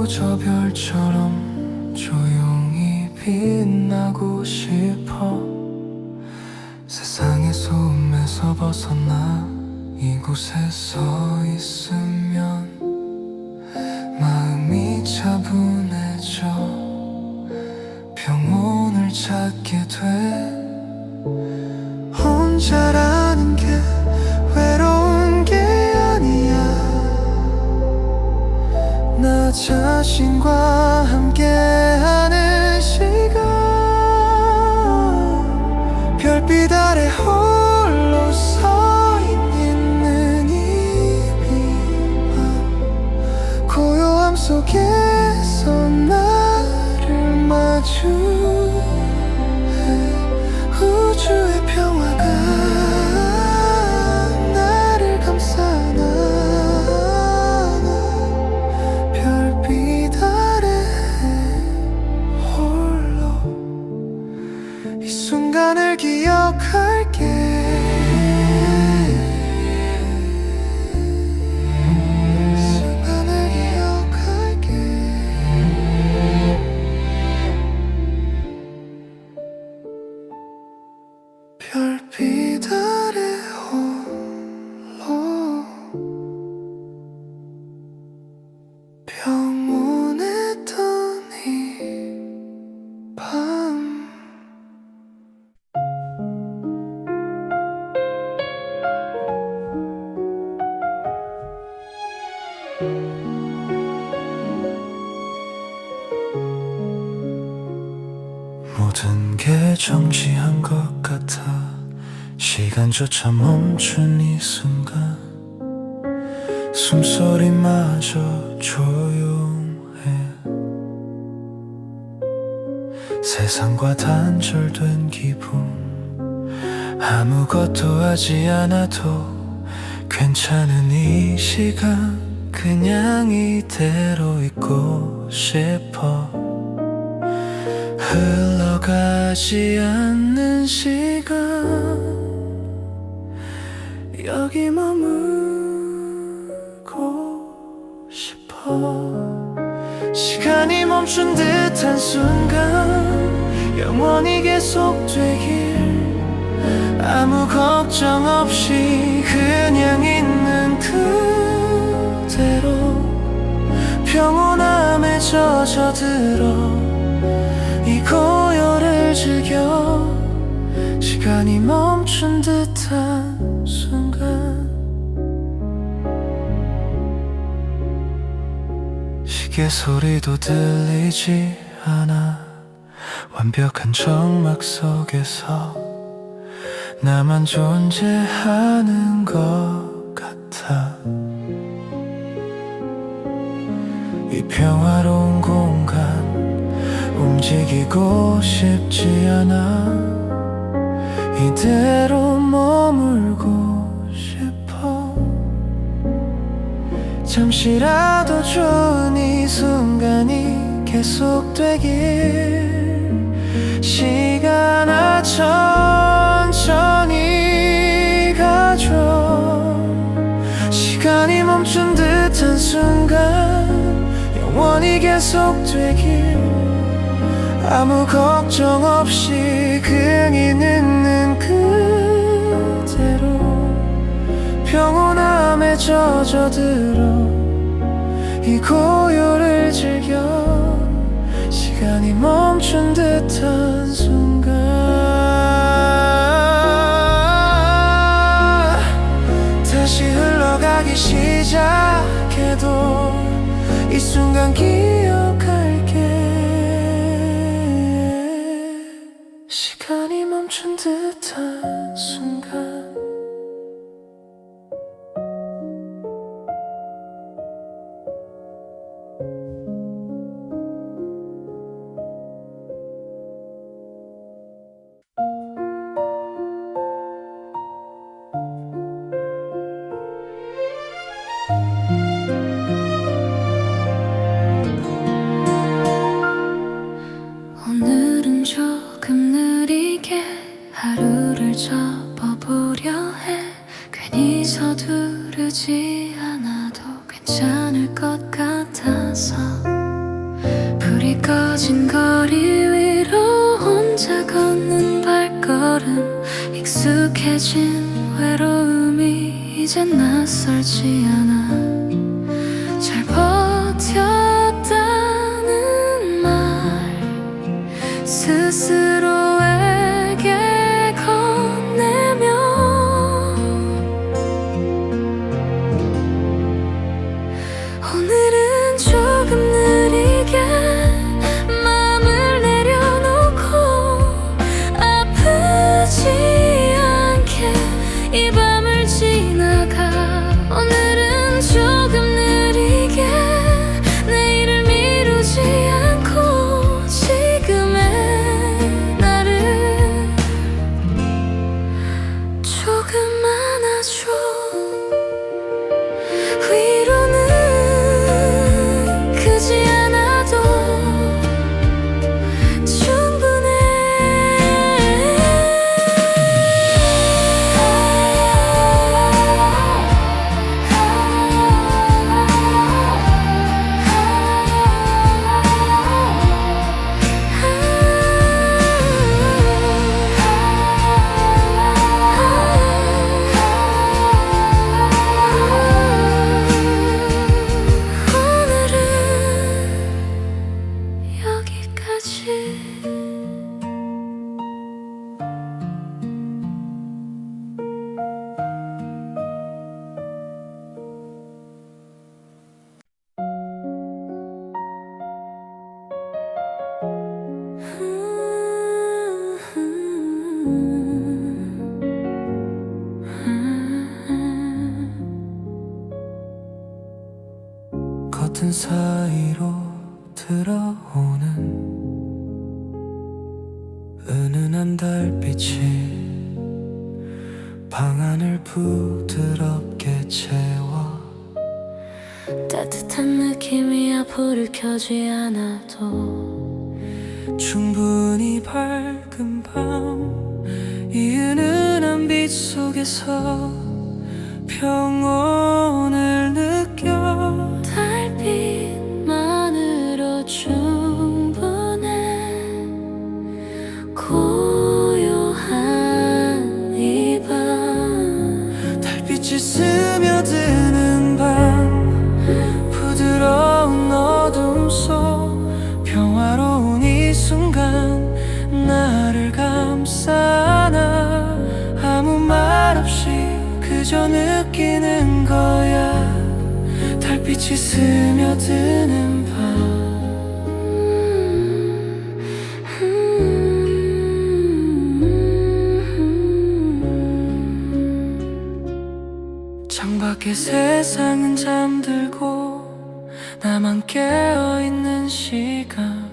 나도 저 별처럼 조용히 빛나고 싶어. 세상의 소음에서 벗어나 이곳에 서 있으면 마음이 차분해져 평온을 찾게 돼. 혼자라는 게 외로운 게 아니야. 나 자신과 함께하는 시간. 별빛 아래 홀로 서 있는 이 밤, 고요함 속에서 나를 마주해. 우주의 평화가 나를 감싸나. 별빛 아래 홀로 이 순간을 기억할게. 이 순간을 기억할게. 별빛 아래 홀로 평온했던 이 밤. 모든 게 정지한 것 같아. 시간조차 멈춘 이 순간 숨소리마저 조용해. 세상과 단절된 기분. 아무것도 하지 않아도 괜찮은 이 시간. 그냥 이대로 있고 싶어. 흘러가지 않는 시간. 여기 머물고 싶어. 시간이 멈춘 듯한 순간 영원히 계속되길. 아무 걱정 없이 그냥 있는 그대로 평온함에 젖어들어 이 고요를 즐겨. 시간이 멈춘 듯한 순간. 시계 소리도 들리지 않아. 완벽한 정막 속에서 나만 존재하는 것 같아. 이 평화로운 공간 움직이고 싶지 않아. 이대로 머물고 싶어. 잠시라도 좋은 이 순간이 계속되길. 시간아 천천히 가줘. 시간이 멈춘 듯한 순간 영원히 계속되길. 아무 걱정 없이 그냥 있는 그대로 평온함에 젖어들어 이 고요를 즐겨. 시간이 멈춘 듯한 순간. 다시 흘러가기 시작해도 이 순간 기억할게. 시간이 멈춘 듯한 순간. 오늘은 조금 느리게 하루를 접어보려 해. 괜히 서두르지 않아도 괜찮을 것 같아서. 불이 꺼진 거리 위로 혼자 걷는 발걸음 익숙해진 외로움이 이젠 낯설지 않아 잘 버텼다는 말 스스로에게 건네며 오늘은 조금 느리게 마음을 내려놓고 아프지 않게 이 밤을 지나가 오늘은 조금 느리게 내일을 미루지 않고 지금의 나를 조금 안아줘 위로는 크지 않아도 충분해 오늘은 여기까지 겉은 사이로 들어오는 은은한 달빛이 방 안을 부드럽게 채워 따뜻한 느낌이야 불을 켜지 않아도 충분히 밝은 밤 이 은은한 빛 속에서 평온을 느껴 달빛만으로 충분해 고요한 이 밤 달빛이 스며드는 밤 부드러운 어둠 속 평화로운 이 순간 나를 감싸나 아무 말 없이 그저 느끼는 거야 달빛이 스며드는 밤 창밖에 세상은 잠들고 나만 깨어있는 시간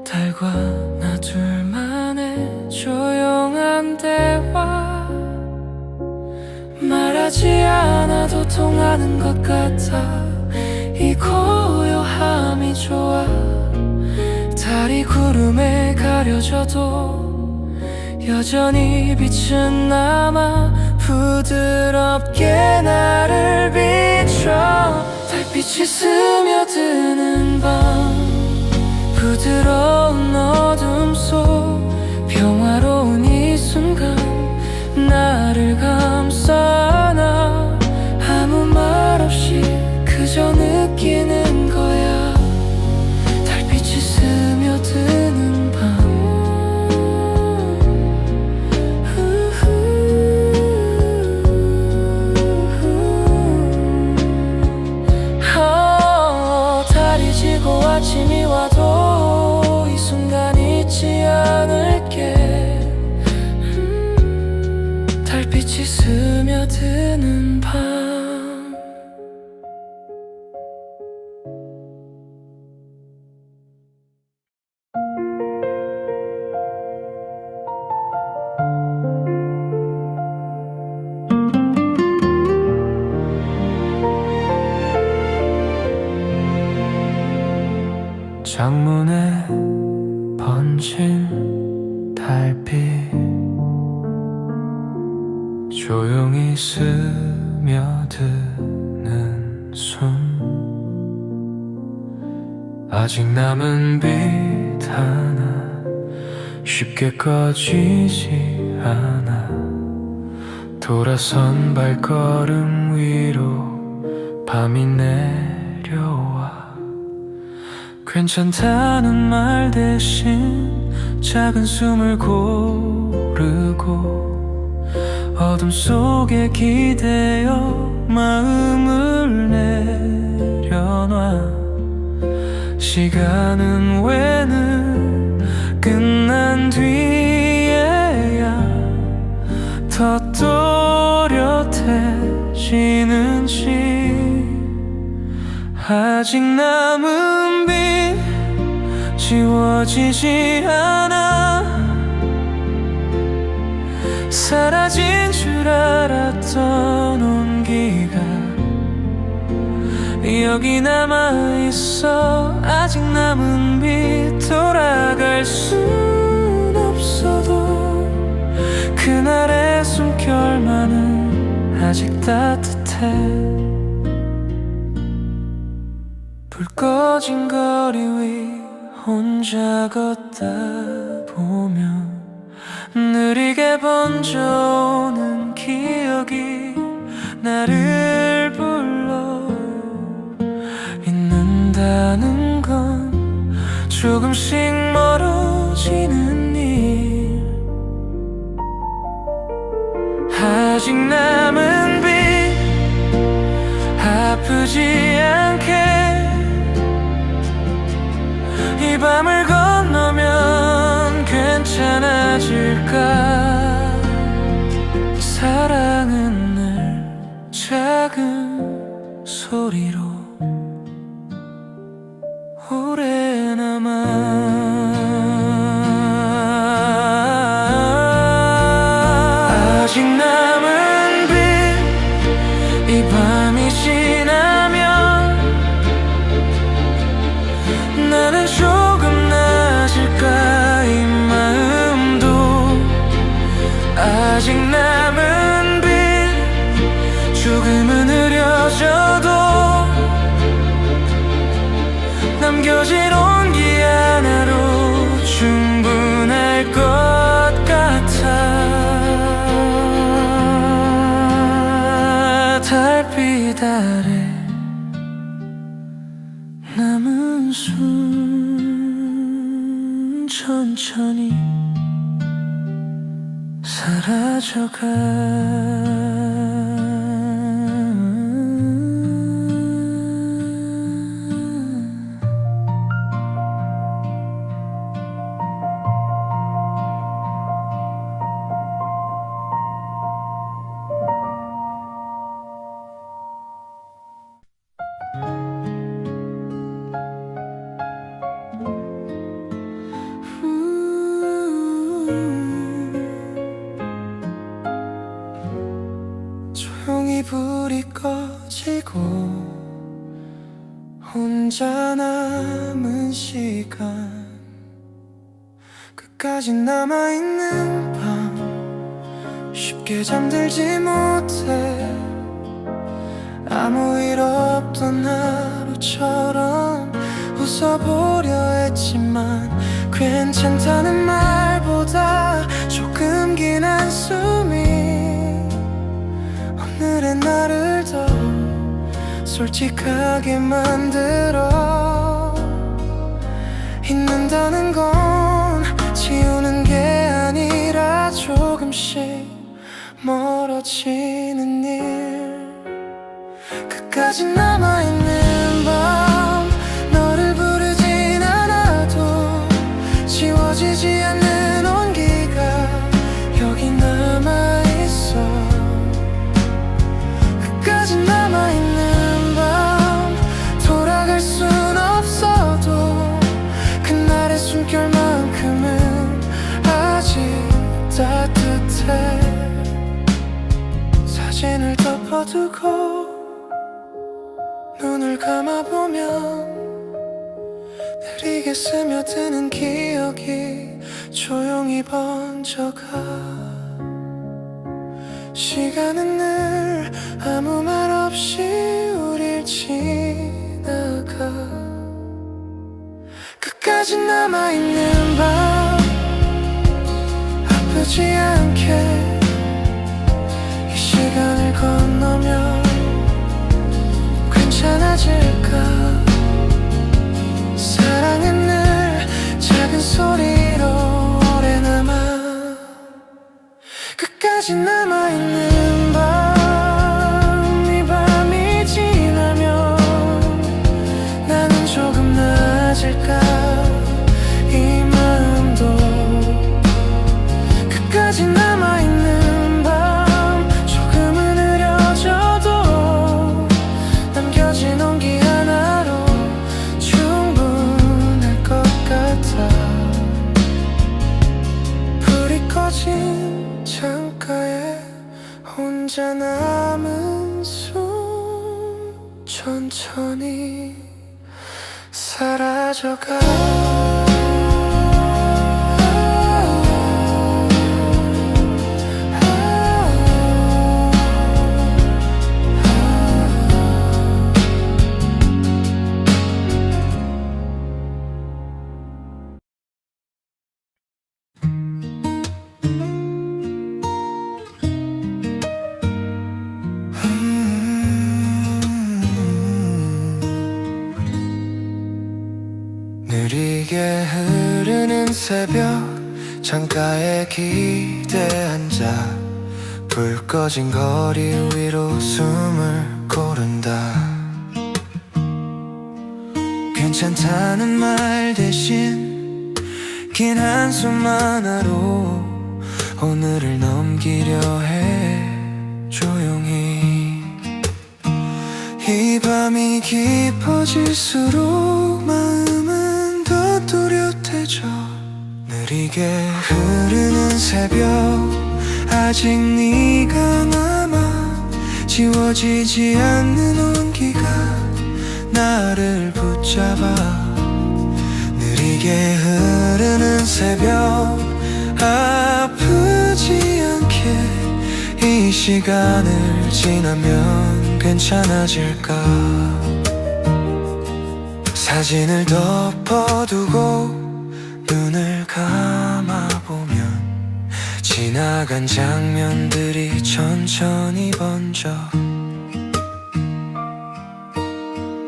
달과 나 둘만의 조용한 대화 말하지 않아도 통하는 것 같아 이 고요함이 좋아 달이 구름에 가려져도 여전히 빛은 남아 부드럽게 나를 비춰 달빛이 스며드는 밤 부드러운 어둠 속 평화로운 이 순간 나를 감싸나 아무 말 없이 그저 느끼는 거야 달빛이 스며드는 밤 달이 지고 아침이 와도 이 순간 잊지 않을게 달빛이 스며드는 밤 창문에 번진 달빛 조용히 스며드는 숨 아직 남은 빛 하나 쉽게 꺼지지 않아. 돌아선 발걸음 위로 밤이 내려와. 괜찮다는 말 대신 작은 숨을 고르고 어둠 속에 기대어 마음을 내려놔. 시간은 왜는 끝난 뒤에야 더 또렷해지는지. 아직 남은 빛 지워지지 않아. 사라진 줄 알았던 온기가 여기 남아있어. 아직 남은 빛 돌아갈 순 없어도 그날의 숨결만은 아직 따뜻해. 불 꺼진 거리 위 혼자 걷다 보면 느리게 번져오는 기억이 나를 불러. 잊는다는 건 조금씩 멀어지는 일. 아직 남은 빛 아프지 않게 이 밤을 건너면 괜찮아질까. 사랑은 늘 작은 소리로 오래 남아. 아직 남은 빛 이 밤이 지나면 나는 조금 나아질까. 이 마음도 아직 남은 빛 조금은 흐려져도 남겨진 온기 하나로 충분할 것 같아. 달빛 아래 남은 숨 천천히 사라져가. 조용히 불이 꺼지고 혼자 남은 시간 끝까지 남아있는 밤 쉽게 잠들지 못해. 아무 일 없던 하루처럼 웃어보려 했지만 괜찮다는 말보다 조금 긴 한숨이 오늘의 나를 더 솔직하게 만들어. 잊는다는 건 지우는 게 아니라 조금씩 멀어지는 일. 끝까지 남아있는 밤 너를 부르진 않아도 지워지지 않는 온기가 여기 남아있어. 끝까지 남아있는 밤 돌아갈 순 없어도 그날의 숨결만큼은 아직 따뜻해. 사진을 덮어두고 눈을 감아보면 느리게 스며드는 기억이 조용히 번져가. 시간은 늘 아무 말 없이 우릴 지나가. 아프지 않게 이 시간을 건너면 괜찮아질까. 사랑은 늘 작은 소리로 오래 남아 끝까지 남아있는 밤. 이 밤이 지나면 나는 조금 나아질까. 이 마음도 끝까지 남아있는 밤. 조금은 흐려져도 남겨진 온기 하나로 충분할 것 같아. 불이 꺼진 창가에 혼자 남은 숨 천천히 사라져가. 느리게 흐르는 새벽 창가에 기대 앉아 불 꺼진 거리 위로 숨을 고른다. 괜찮다는 말 대신 긴 한숨 하나로 오늘을 넘기려 해. 조용히 이 밤이 깊어질수록 마음은 더 또렷해져. 느리게 흐르는 새벽 아직 네가 남아 지워지지 않는 온기가 나를 붙잡아. 느리게 흐르는 새벽 아프지 않게 이 시간을 지나면 괜찮아질까. 사진을 덮어두고 눈을 감아보면 지나간 장면들이 천천히 번져.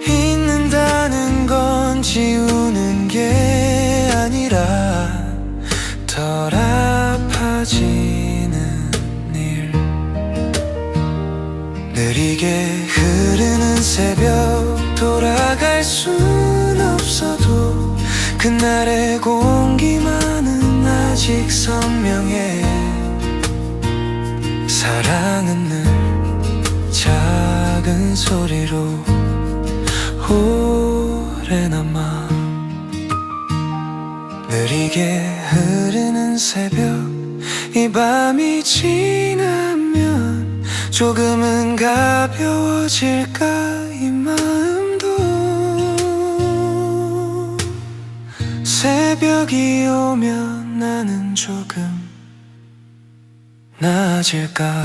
잊는다는 건 지우는 게 아니라 덜 아파지는 일. 느리게 흐르는 새벽 돌아갈 순 없어도 그날의 공기만은 아직 선명해. 사랑은 늘 작은 소리로 오래 남아. 느리게 흐르는 새벽 이 밤이 지나면 조금은 가벼워질까. 이 마음도 새벽이 오면 나는 조금 나아질까.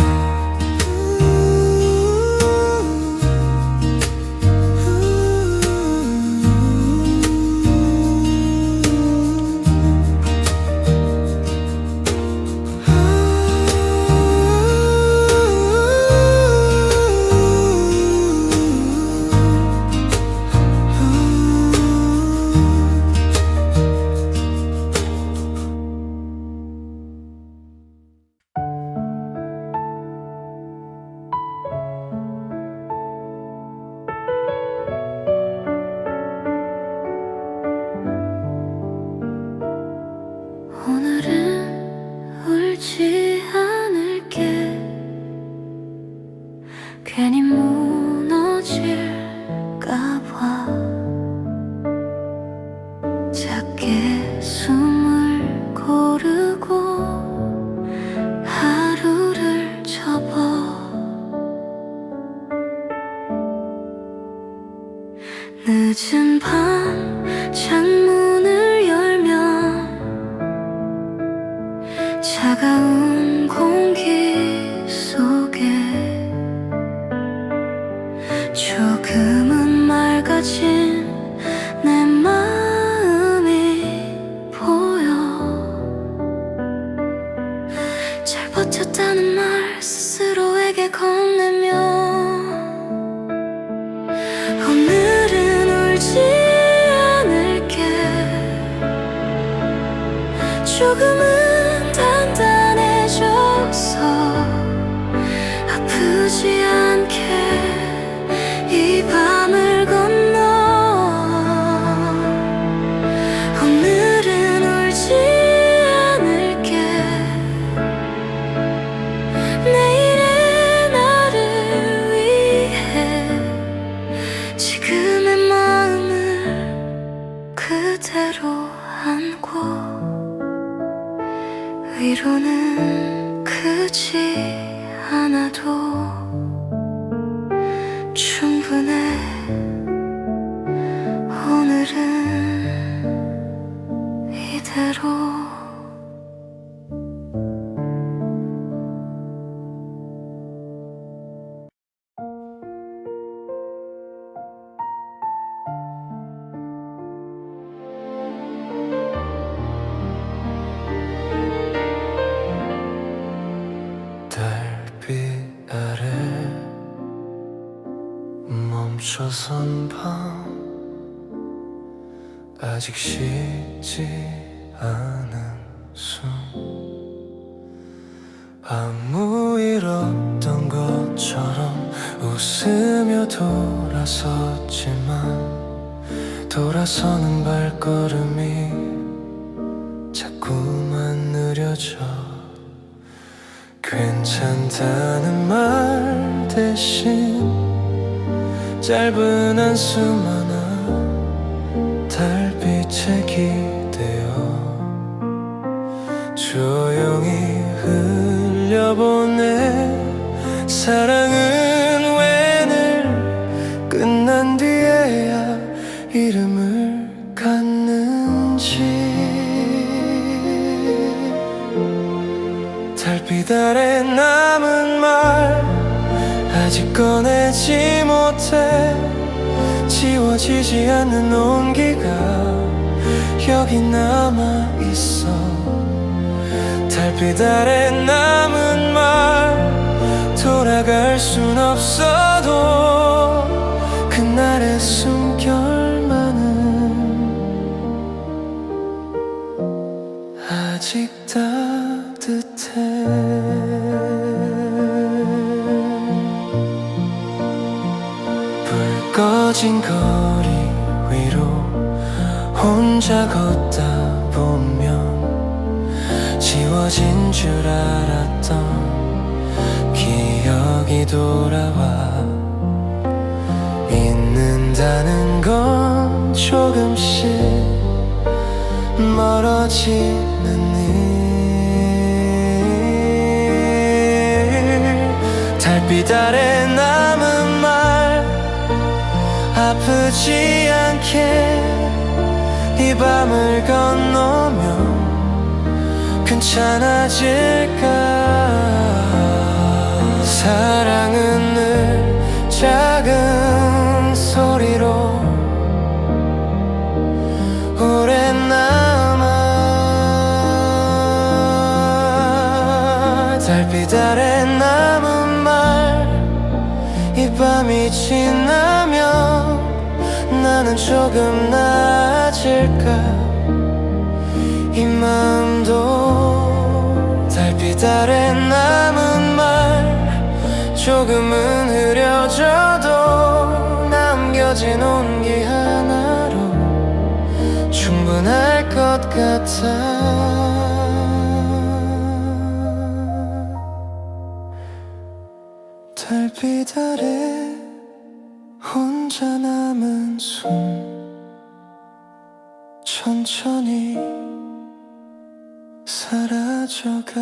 오늘은 울지 않을게. 괜히 무너질까 봐 작게 숨을 고르고 하루를 접어. 늦은 밤 창문을 열면 차가운 공기 속에 조금은 맑아진 내 마음이 보여. 조금은 단단해졌어. 아프지 않게 이 밤을 건너. 오늘은 울지 않을게. 내일의 나를 위해 지금의 마음을 그대로 안고. 위로는 크지 않아도 충분해. 오늘은 이대로. 달빛 아래 멈춰선 밤, 아직 쉬지 않은 숨. 아무 일 없던 것처럼 웃으며 돌아섰지만 돌아서는 발걸음이 자꾸만 느려져. 괜찮다는 말 대신 짧은 한숨 하나 달빛에 기대어 조용히 흘려보내. 사랑은 왜 늘 끝난 뒤에야 이름을 갖는지. 달빛 아래 남은 말 아직 꺼내지 못해. 지워지지 않는 온기가 여기 남아있어. 달빛 아래 남은 말 돌아갈 순 없어도 그날의 숨결만은 아직 따뜻해. 불 꺼진 거리 위로 혼자 걷다 보면 지워진 줄 알았던 기억이 돌아와. 잊는다는 건 조금씩 멀어지는 일. 달빛 아래 남은 말 아프지 않게 이 밤을 건너면 괜찮아질까. 사랑은 늘 작은 소리로 오래 남아. 달빛 아래 남은 말 이 밤이 지나면 나는 조금 나아질까. 이 마음도 달빛 아래 남은 말 조금은 흐려져도 남겨진 온기 하나로 충분할 것 같아. 달빛 아래 혼자 남은 숨 천천히 사라져가.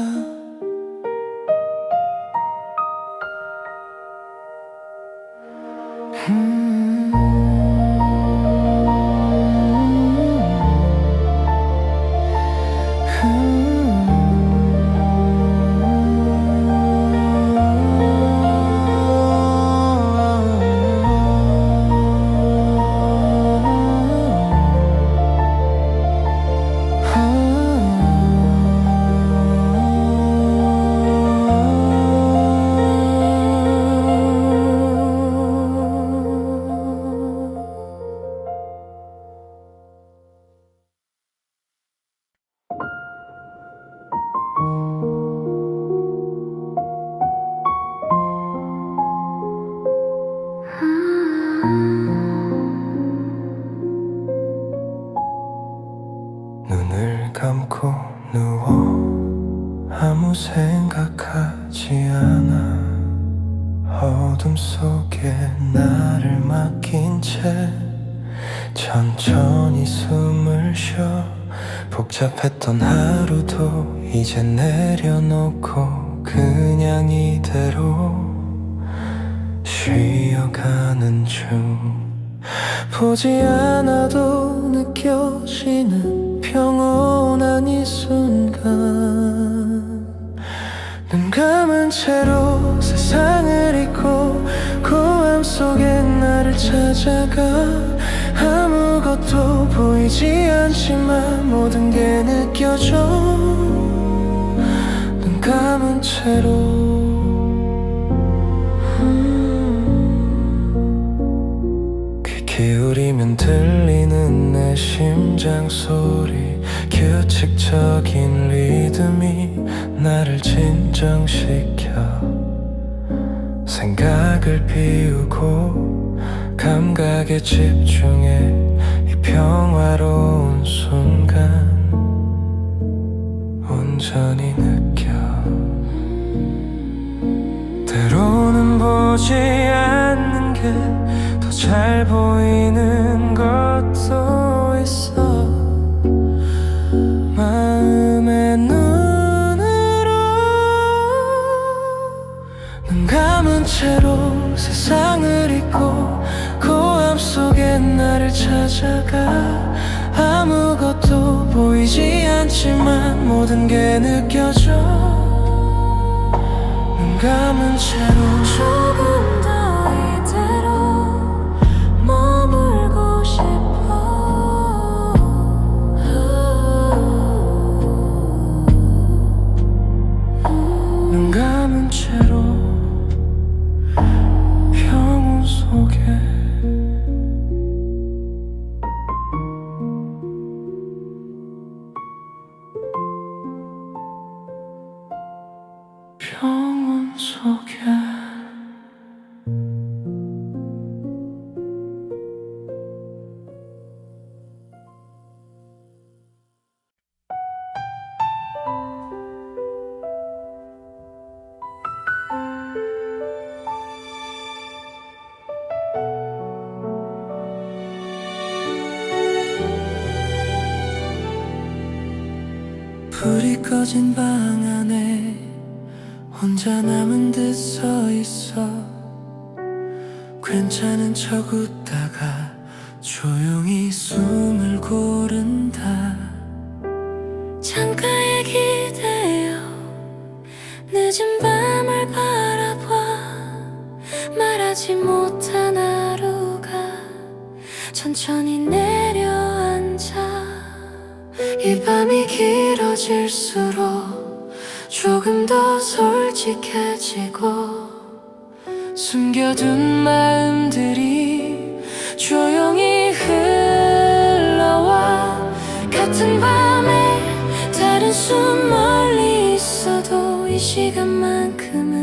눈을 감고 누워 아무 생각하지 않아. 어둠 속에 나를 맡긴 채 천천히 숨을 쉬어. 복잡했던 하루도 이제 내려놓고 그냥 이대로 쉬어가는 중. 보지 않아도 느껴지는 평온한 이 순간. 눈 감은 채로 세상을 잊고 고함 속에 나를 찾아가. 아무것도 보이지 않지만 모든 게 느껴져. 눈 감은 채로 귀 기울이면 들리는 내 심장 소리. 규칙적인 리듬이 나를 진정시켜. 생각을 비우고 감각에 집중해. 이 평화로운 순간 온전히 느껴. 때로는 보지 않는 게 더 잘 보이는 것도 있어. 마음의 눈으로 눈 감은 채로 세상을 잊고 고함 속에 나를 찾아가. 아무것도 보이지 않지만 모든 게 느껴져. 눈 감은 채로 조금 더 이대로 머물고 싶어. 눈 감은 채로 평온 속에 평온 속에 불이 꺼진 방 안에 혼자 남은 듯 서 있어. 괜찮은 척 웃다가 조용히 숨을 고른다. 창가에 기대어 늦은 밤을 바라봐. 말하지 못한 하루가 천천히 내려앉아. 이 밤이 길어질수록 조금 더 솔직해지고 숨겨둔 마음들이 조용히 흘러와. 같은 밤에 다른 숨 멀리 있어도 이 시간만큼은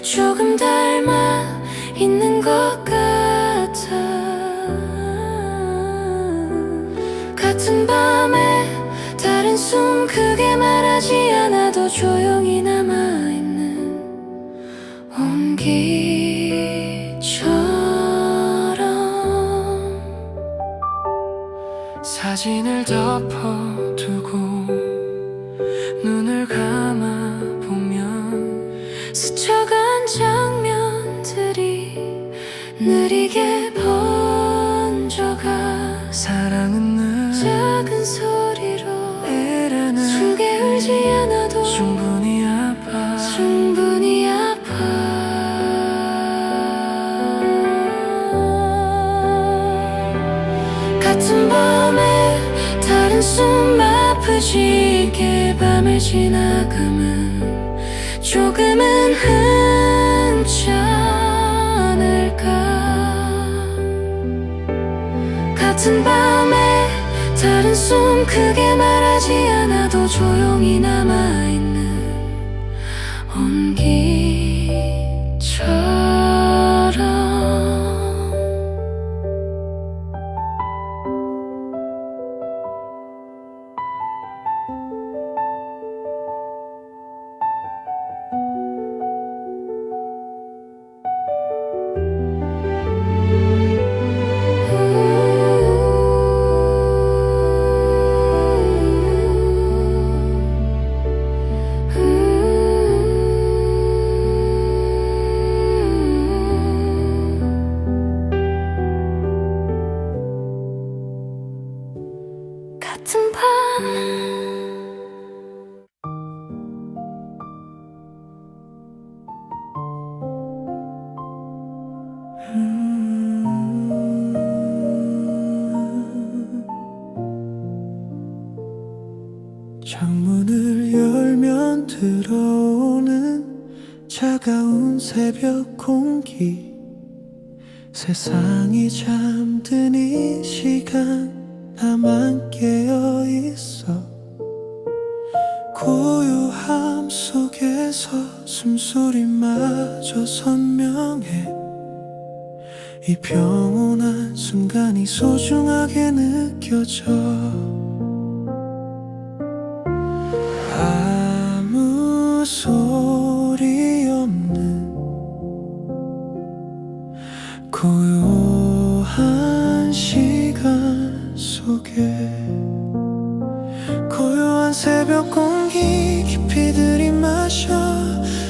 조금 닮아 있는 것 같아. 같은 밤에 다른 숨 크게 말하지 않아도 조용히 남아있는 온기처럼. 사진을 덮어두고 눈을 감아보면 스쳐간 장면들이 느리게 번져가. 사랑은 늘 작은 소리로 이래는 숨게 울지 않아도 충분히 아파. 충분히 아파. 같은 밤에 다른 숨 아프지 않게 밤을 지나감은 조금은 괜찮을까. 같은 밤에 다른 숨 크게 말하지 않아도 조용히 남아있는 온기처럼. 창문을 열면 들어오는 차가운 새벽 공기, 세상이 잠든 이 시간 나만 깨어 있어. 고요함 속에서 숨소리마저 선명해. 이 평온한 순간이 소중하게 느껴져. 아무 소리 없는 고요한 시간 속에, 고요한 새벽 공기 깊이 들이마셔.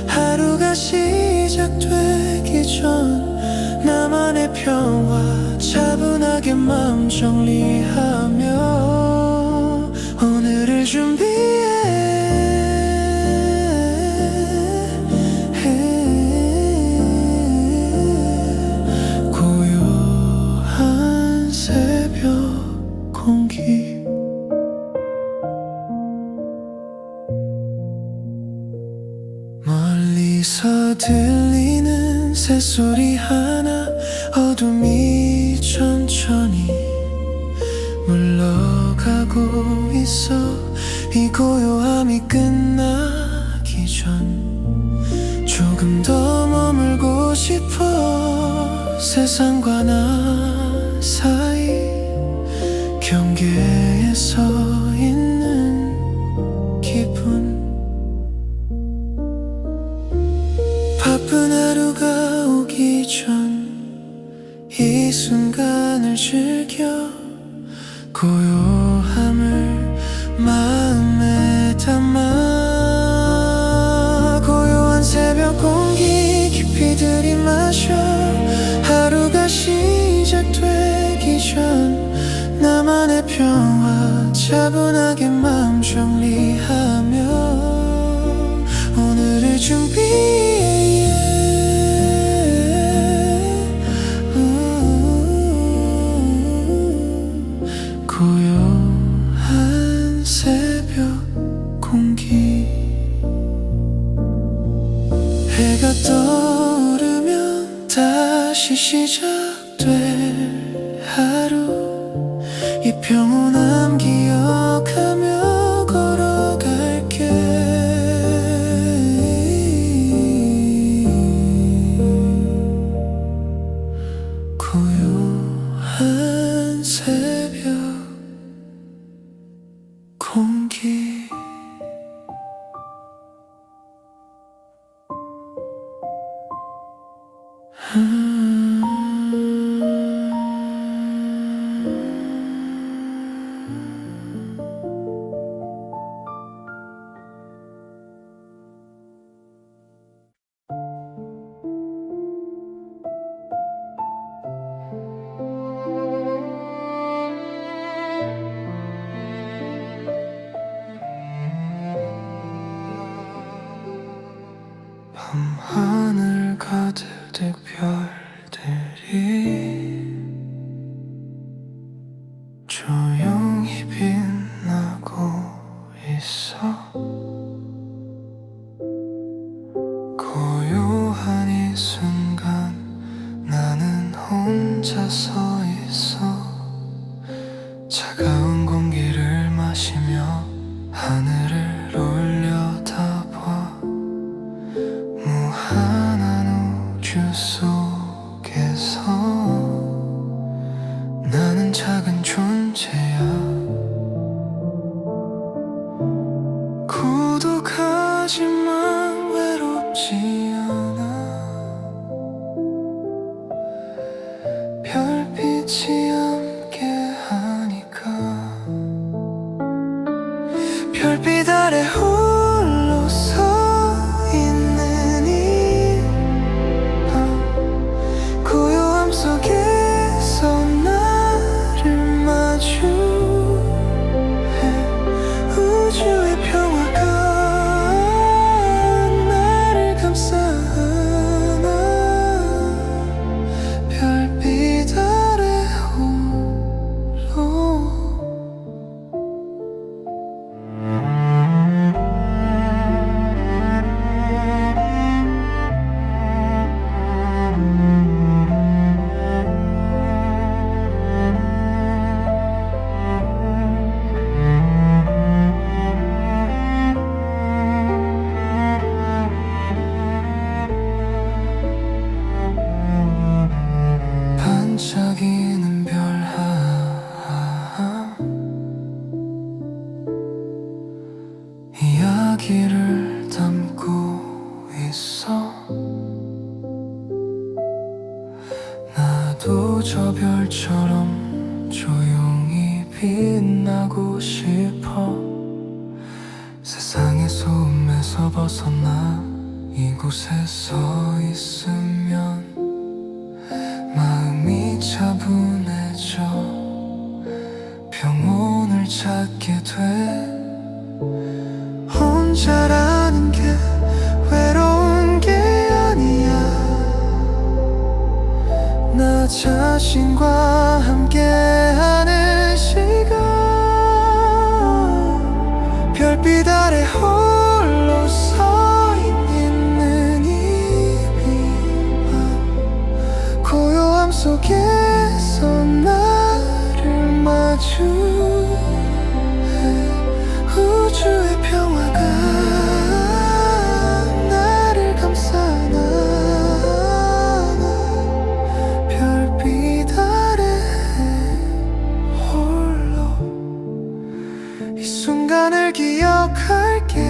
하루가 시작되기 전 나만의 평화 차분하게 마음 정리하며 오늘을 준비해. 고요한 새벽 공기, 멀리서 들리는 새소리 하나, 어둠이 천천히 물러가고 있어. 이 고요함이 끝나기 전 조금 더 머물고 싶어. 세상과 나 사이 경계에 서 있는 기분, 바쁜 하루가 오기 전 이 순간을 즐겨. 고요함을 마음에 담아. 고요한 새벽 공기 깊이 들이마셔. 하루가 시작되기 전 나만의 평화 차분하게 마음 정리하며 오늘을 준비해. 고요한 새벽 공기, 해가 떠오르면 다시 시작될 하루, 이 평온함 기억하며 걸어갈게. 고요한 새벽 공기. 밤하늘 가득 별들이 조용히 빛나고 있어. 고요한 이 순간 나는 혼자 서 있어. 차가운 공기를 마시며 하늘을 올려다봐. 무한한 우주 속에서 나는 작은 존재야. 고독하지만 외롭지 않아. 별빛이 함께 하니까. 별빛 아래 홀로 서 있는 이 밤, 고요함 속에서 나를 마주해. 우주의 평화가 나를 감싸 안아. 나도 저 별처럼 조용히 빛나고 싶어. 세상의 소음에서 벗어나 이곳에 서 있으면 마음이 차분해져 평온을 찾게 돼. 혼자라는 게 외로운 게 아니야. 나 자신과 함께하는 시간, 별빛 아래 홀로 서 있는 이 밤, 고요함 속에서 나를 마주해. 우주의 평화가 나를 감싸나. 별빛 아래 홀로 이 순간을 기억할게.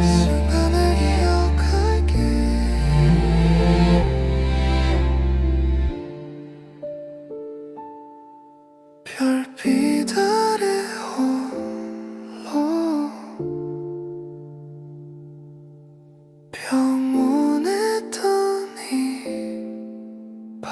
순간을 기억할게. 별빛 아래 홀로 평온했던 이 밤.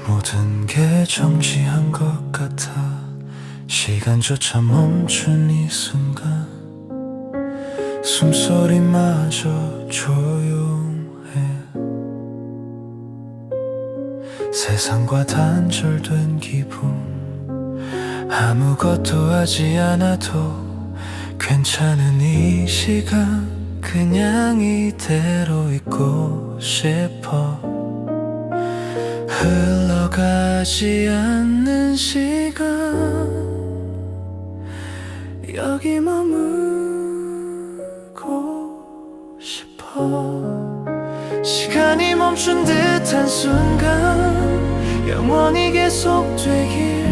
모든 게 정지한 것 같아. 시간조차 멈춘 이 순간, 숨소리마저 조용해. 세상과 단절된 기분, 아무것도 하지 않아도 괜찮은 이 시간, 그냥 이대로 있고 싶어. 흘러가지 않는 시간, 여기 머물고 싶어. 시간이 멈춘 듯한 순간, 영원히 계속되길.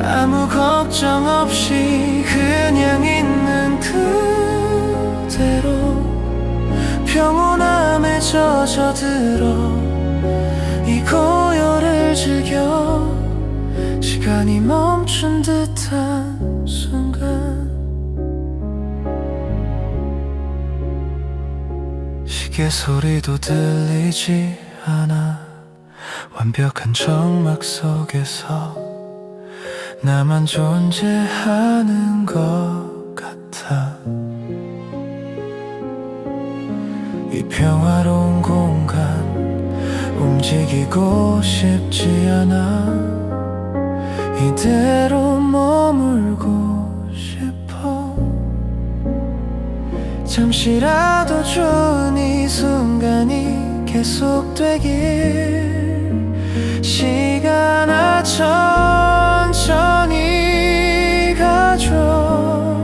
아무 걱정 없이 그냥 있는 그대로 평온함에 젖어들어 이 고요를 즐겨. 시간이 멈춘 듯한 순간, 시계 소리도 들리지 않아. 완벽한 정막 속에서 나만 존재하는 것 같아. 이 평화로운 공간, 움직이고 싶지 않아. 이대로 머물고 싶어. 잠시라도 좋은 이 순간이 계속되길. 시간아 천천히 가줘.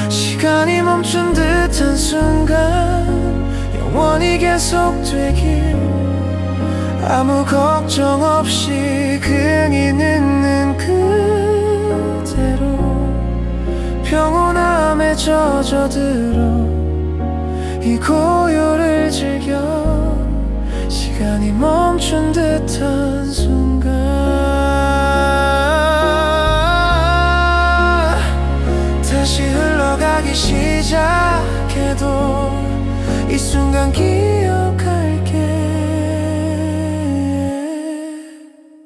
시간이 멈춘 듯한 순간, 영원히 계속되길. 아무 걱정 없이 그냥 있는 그대로 평온함에 젖어들어 이 고요를 즐겨. 시간이 멈춘 듯한 순간, 다시 흘러가기 시작해도 이 순간 기억할게.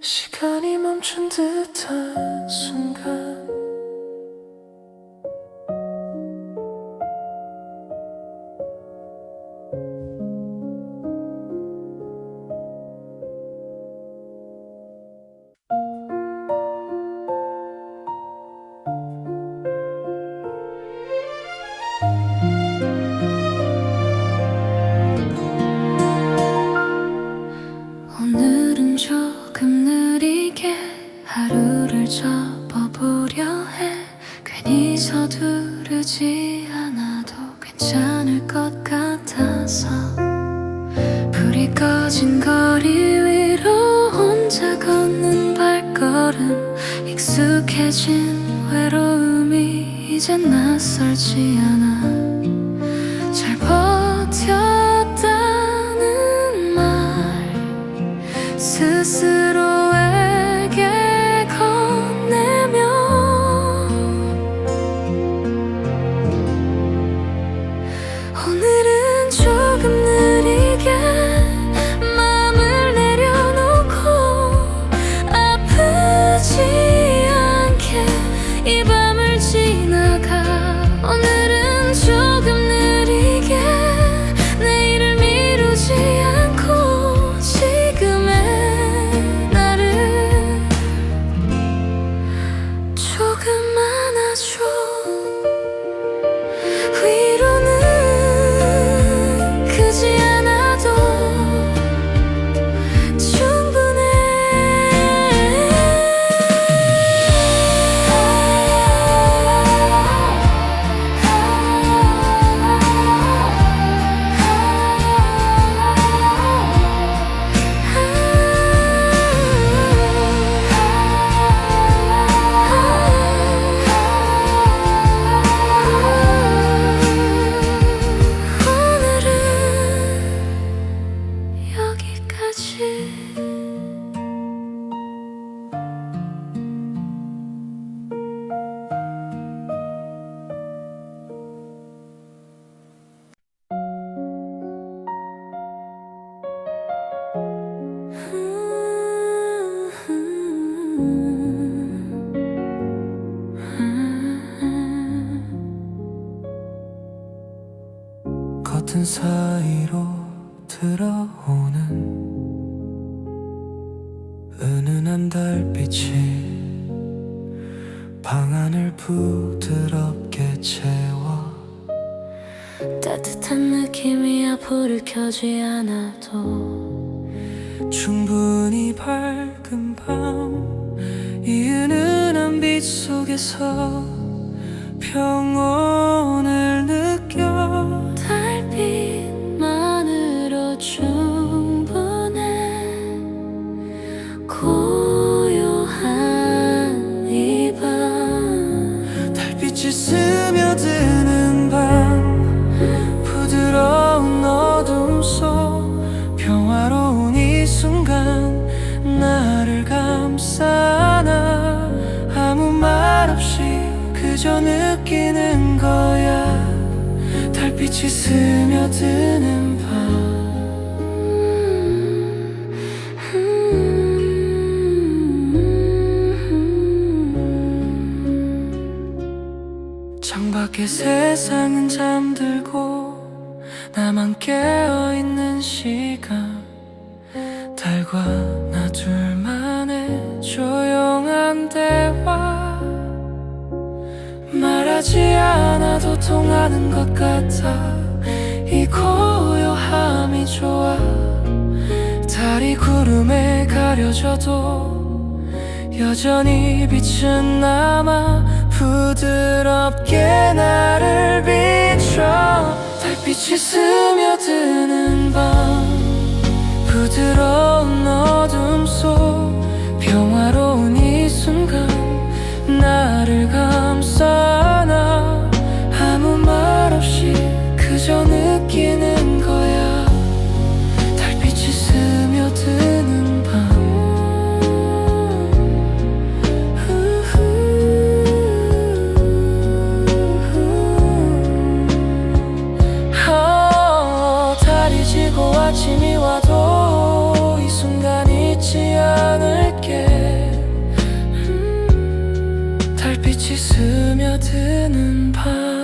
시간이 멈춘 듯한 순간, 오늘은 조금 느리게 하루를 저 않아서 불이 꺼진 거리 위로 혼자 걷는 발걸음 익숙해진 외로움이 이젠 낯설지 않아 잘 버텼다는 말 스스로에게 건네며 오늘은 조금 느리게 마음을 내려놓고 아프지 않게 이 밤을 지나가 오늘은 조금 느리게 내일을 미루지 않고 지금의 나를 조금 안아줘 위로는 크지 않아도 충분해 오늘은 여기까지 커튼 사이로 들어오는 은은한 달빛이 방안을 부드럽게 채워 따뜻한 느낌이야 불을 켜지 않아도 충분히 밝은 밤 이 은은한 빛 속에서 평온을 느껴 달빛만으로 충분해 고요한 이 밤 달빛이 스며드는 밤 부드러운 어둠 속 평화로운 이 순간 나를 감싸나 아무 말 없이 그저 느끼는 거야 달빛이 스며드는 밤 창밖의 세상은 잠들고 나만 깨어있는 시간 달과 나 둘만의 조용한 대화 말하지 않아도 통하는 것 같아 이 고요함이 좋아 달이 구름에 가려져도 여전히 빛은 남아 부드럽게 나를 비춰 달빛이 스며드는 밤 부드러운 어둠 속 평화로운 이 순간 나를 감싸나 아무 말 없이 그저 느끼는 거야 달빛이 스며드는 밤 달이 지고 아침이 와도 이 순간 잊지 않을게 달빛이 스며드는 밤